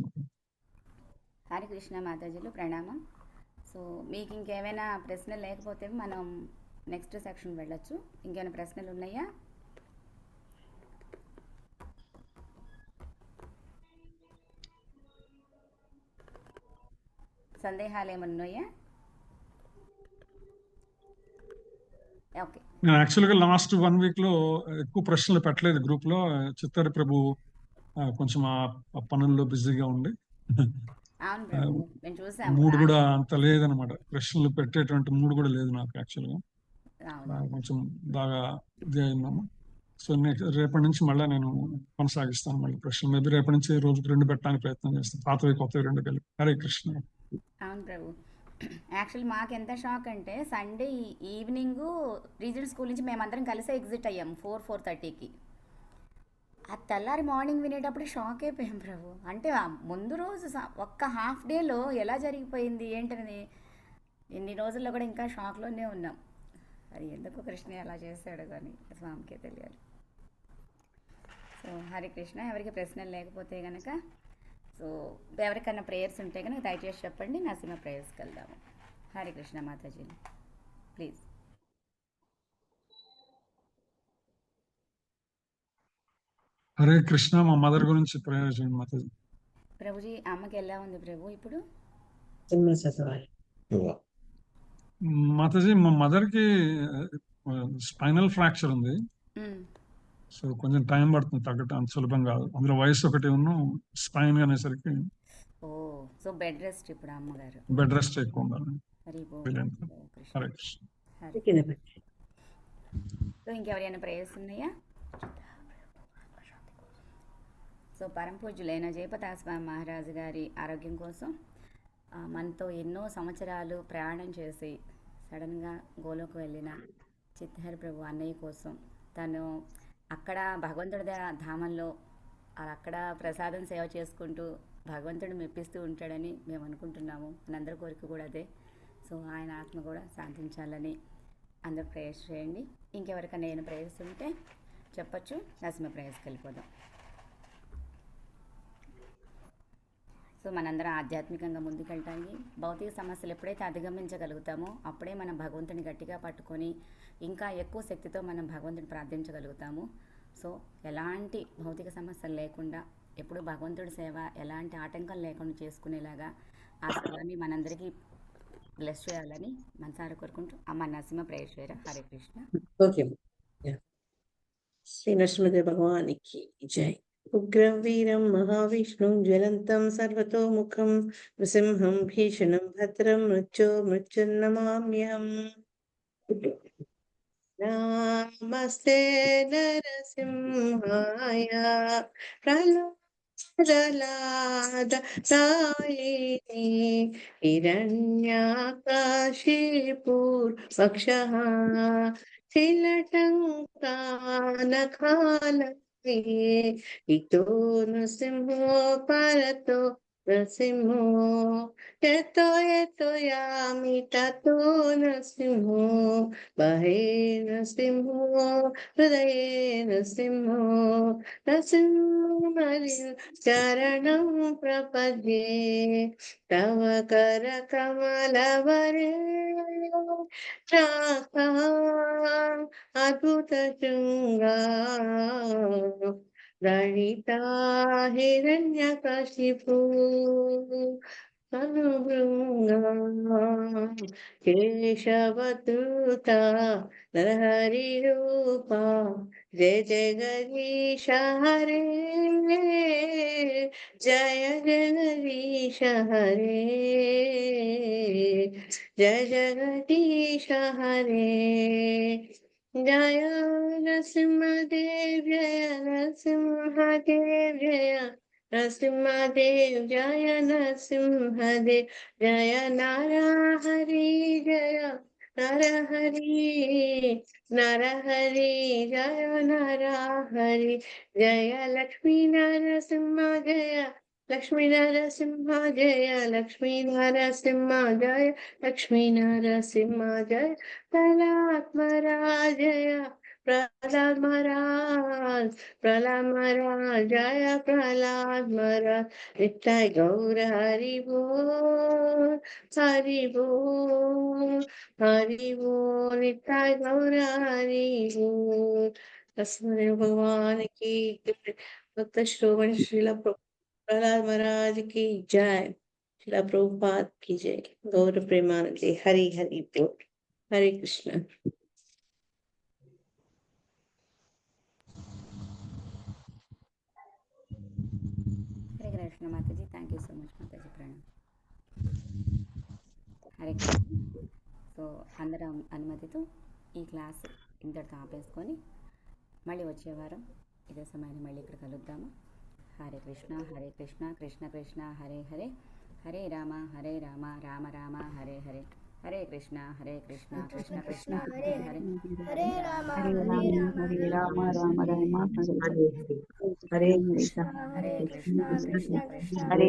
Hare Krishna మాతాజీలు ప్రణామం. సో మీకు ఇంకేమైనా ప్రశ్నలు లేకపోతే మనం నెక్స్ట్ సెక్షన్ వెళ్ళొచ్చు. ఇంకేమైనా ప్రశ్నలు ఉన్నాయా? సందేహాలు ఏమన్నా ఉన్నాయా? ఓకే. నేను యాక్చువల్గా లాస్ట్ 1 week లో ఎక్కువ ప్రశ్నలు పెట్టలేదు గ్రూప్ లో. చిత్తరి ప్రభు కొంచెం ఆ పనుల్లో బిజీగా ఉండి మూడు కూడా అంత లేదనమాట. ప్రశ్నలు పెట్టేటువంటి మూడు కూడా లేదు నాకు యాక్చువల్గా. కొంచెం బాగా ఇది అయినాము. సో రేపటి నుంచి మళ్ళీ నేను కొనసాగిస్తాను మళ్ళీ ప్రశ్నలు. మేబీ రేపటి నుంచి రోజుకి 2 పెట్టడానికి ప్రయత్నం చేస్తాను, పాతవి కొత్తవి 2 కలిపి. హరే కృష్ణ. అవును ప్రభు. యాక్చువల్లీ మాకు ఎంత షాక్ అంటే సండే ఈవినింగ్ రీజనల్ స్కూల్ నుంచి మేమందరం కలిసే ఎగ్జిట్ అయ్యాము 4:30కి. ఆ తెల్లారి మార్నింగ్ వినేటప్పుడు షాక్ అయిపోయాం ప్రభు. అంటే ముందు రోజు ఒక్క హాఫ్ డేలో ఎలా జరిగిపోయింది ఏంటనేది ఇన్ని రోజుల్లో కూడా ఇంకా షాక్లోనే ఉన్నాం. అది ఎందుకు కృష్ణ అలా చేశాడు కానీ స్వామికే తెలియాలి. సో హరే కృష్ణ. ఎవరికి ప్రశ్నలు లేకపోతే కనుక సో ఎవరికైనా ప్రేయర్స్ ఉంటే కనుక దయచేసి చెప్పండి, నరసింహ ప్రేయర్స్కి వెళ్దాము. హరే కృష్ణ మాతాజీ ప్లీజ్. హరే కృష్ణ. మా మదర్ గురించి ప్రేయర్ చేయండి మాతాజీ. ప్రభుజీ అమ్మకి ఎలా ఉంది ప్రభు ఇప్పుడు? మాతాజీ మా మదర్ కి స్పైనల్ ఫ్రాక్చర్ ఉంది. సో కొంచెం టైం పడుతుంది తగ్గటం, అంత సులభం కాదు. అందులో వయసు ఒకటి స్పైన్ అనేసరికి ఓ సో బెడ్ రెస్ట్ ఇప్పుడు అమ్మగారు. బెడ్ రెస్ట్ ఎక్కువ ఉండాలి. హరి బోల్. Brilliant. కృష్ణ. హరే కృష్ణ. హరి. సో ఇంకెవరైనా ప్రేయర్స్ ఉన్నాయా? సో పరమ పూజ్యులైన జయపతాస్వామి మహారాజు గారి ఆరోగ్యం కోసం మనతో ఎన్నో సంవత్సరాలు ప్రయాణం చేసి సడన్గా గోలోకి వెళ్ళిన చిత్తహరి ప్రభు అన్నయ్య కోసం తను అక్కడ భగవంతుడి ధామంలో అక్కడ ప్రసాదం సేవ చేసుకుంటూ భగవంతుడు మెప్పిస్తూ ఉంటాడని మేము అనుకుంటున్నాము. మనందరి కోరిక కూడా అదే. సో ఆయన ఆత్మ కూడా శాంతించాలని అందరూ ప్రేయర్స్ చేయండి. ఇంకెవరికైనా నేను ప్రేయర్స్ ఉంటే చెప్పచ్చు. నరసింహ ప్రేయర్స్కి వెళ్ళిపోదాం. సో మనందరం ఆధ్యాత్మికంగా ముందుకెళ్ళటానికి భౌతిక సమస్యలు ఎప్పుడైతే అధిగమించగలుగుతామో అప్పుడే మనం భగవంతుని గట్టిగా పట్టుకొని ఇంకా ఎక్కువ శక్తితో మనం భగవంతుని ప్రార్థించగలుగుతాము. సో ఎలాంటి భౌతిక సమస్యలు లేకుండా ఎప్పుడు భగవంతుడి సేవ ఎలాంటి ఆటంకం లేకుండా చేసుకునేలాగా ఆ స్వామి మనందరికీ బ్లెస్ చేయాలని మనసారా కోరుకుంటూ అమ్మ నరసింహ ప్రేయర్ చేయరా. హరే కృష్ణ. ఓకే. శ్రీ నరసింహదేవ భగవానికి జై. ఉగ్రం వీరం మహావిష్ణుం జ్వలంతం సర్వతోముఖం నృసింహం భీషణం భద్రం మృత్యుర్నమామ్యహం. నమస్తే నరసింహాయ ప్రహ్లాదాయిని హిరణ్యాకాశీపూర్వక్షః శిలటంకానఖాలే ఇతో నృసింహో పరతో నృసింహో యతో యతో యామి తతో నృసింహో బహే నృసింహో హృదయే నృసింహో నృసింహరి చరణం ప్రపద్యే తవ కర కమలవరే అద్భుత శృంగా లలితా హిరణ్యకశిపూ అనుభృంగా కేశవదూత నరహరి రూపా జయ జగదీశ హరే జయ జగదీశ హరే జయ జగదీశ హరే. జయ నరసింహదేవ్ జయ నరసింహదేవ్ జయ నరసింహదేవ్ జయ నరసింహదేవ్ జయ నరహరి జయ నరహరి నరహరి జయ నరహరి జయ లక్ష్మీ నరసింహ జయ లక్ష్మీ నరసింహ జయ లక్ష్మీ నరసింహ జయ లక్ష్మీ నరసింహ జయ ప్రహ్లాద్ మహారాజ్ జయ ప్రహ్లాద్ మహారాజ్ ప్రహ్లాద్ మహారాజ్ జయ ప్రహ్లాద్ మహారాజ్. నిత్యాయ గౌర హరి బోల్ హరి బోల్ హరి బోల్ నిత్యాయ గౌర హరి బోల్. నరసింహదేవ భగవాన్ की भक्त श्रवण श्रीला प्रहलाद महाराज की जय. श्रीला प्रभुपाद की जय. गौर प्रेमानंदे हरि हरि बोल. हरे कृष्ण. హరే కృష్ణ మాతాజీ. థ్యాంక్ యూ సో మచ్ మాతాజీ. ప్రణాం. హరే కృష్ణ. సో అందరం అనుమతితో ఈ క్లాస్ ఇంతటితో ఆపేసుకొని మళ్ళీ వచ్చే వారం ఇదే సమయాన్ని మళ్ళీ ఇక్కడ కలుద్దాము. హరే కృష్ణ కృష్ణ కృష్ణ హరే హరే హరే రామ రామ రామ హరే హరే హరే కృష్ణ కృష్ణ కృష్ణ హరే హరే హరే రామ హరే రామ రామ రామ హరే హరే హరే కృష్ణ కృష్ణ కృష్ణ హరే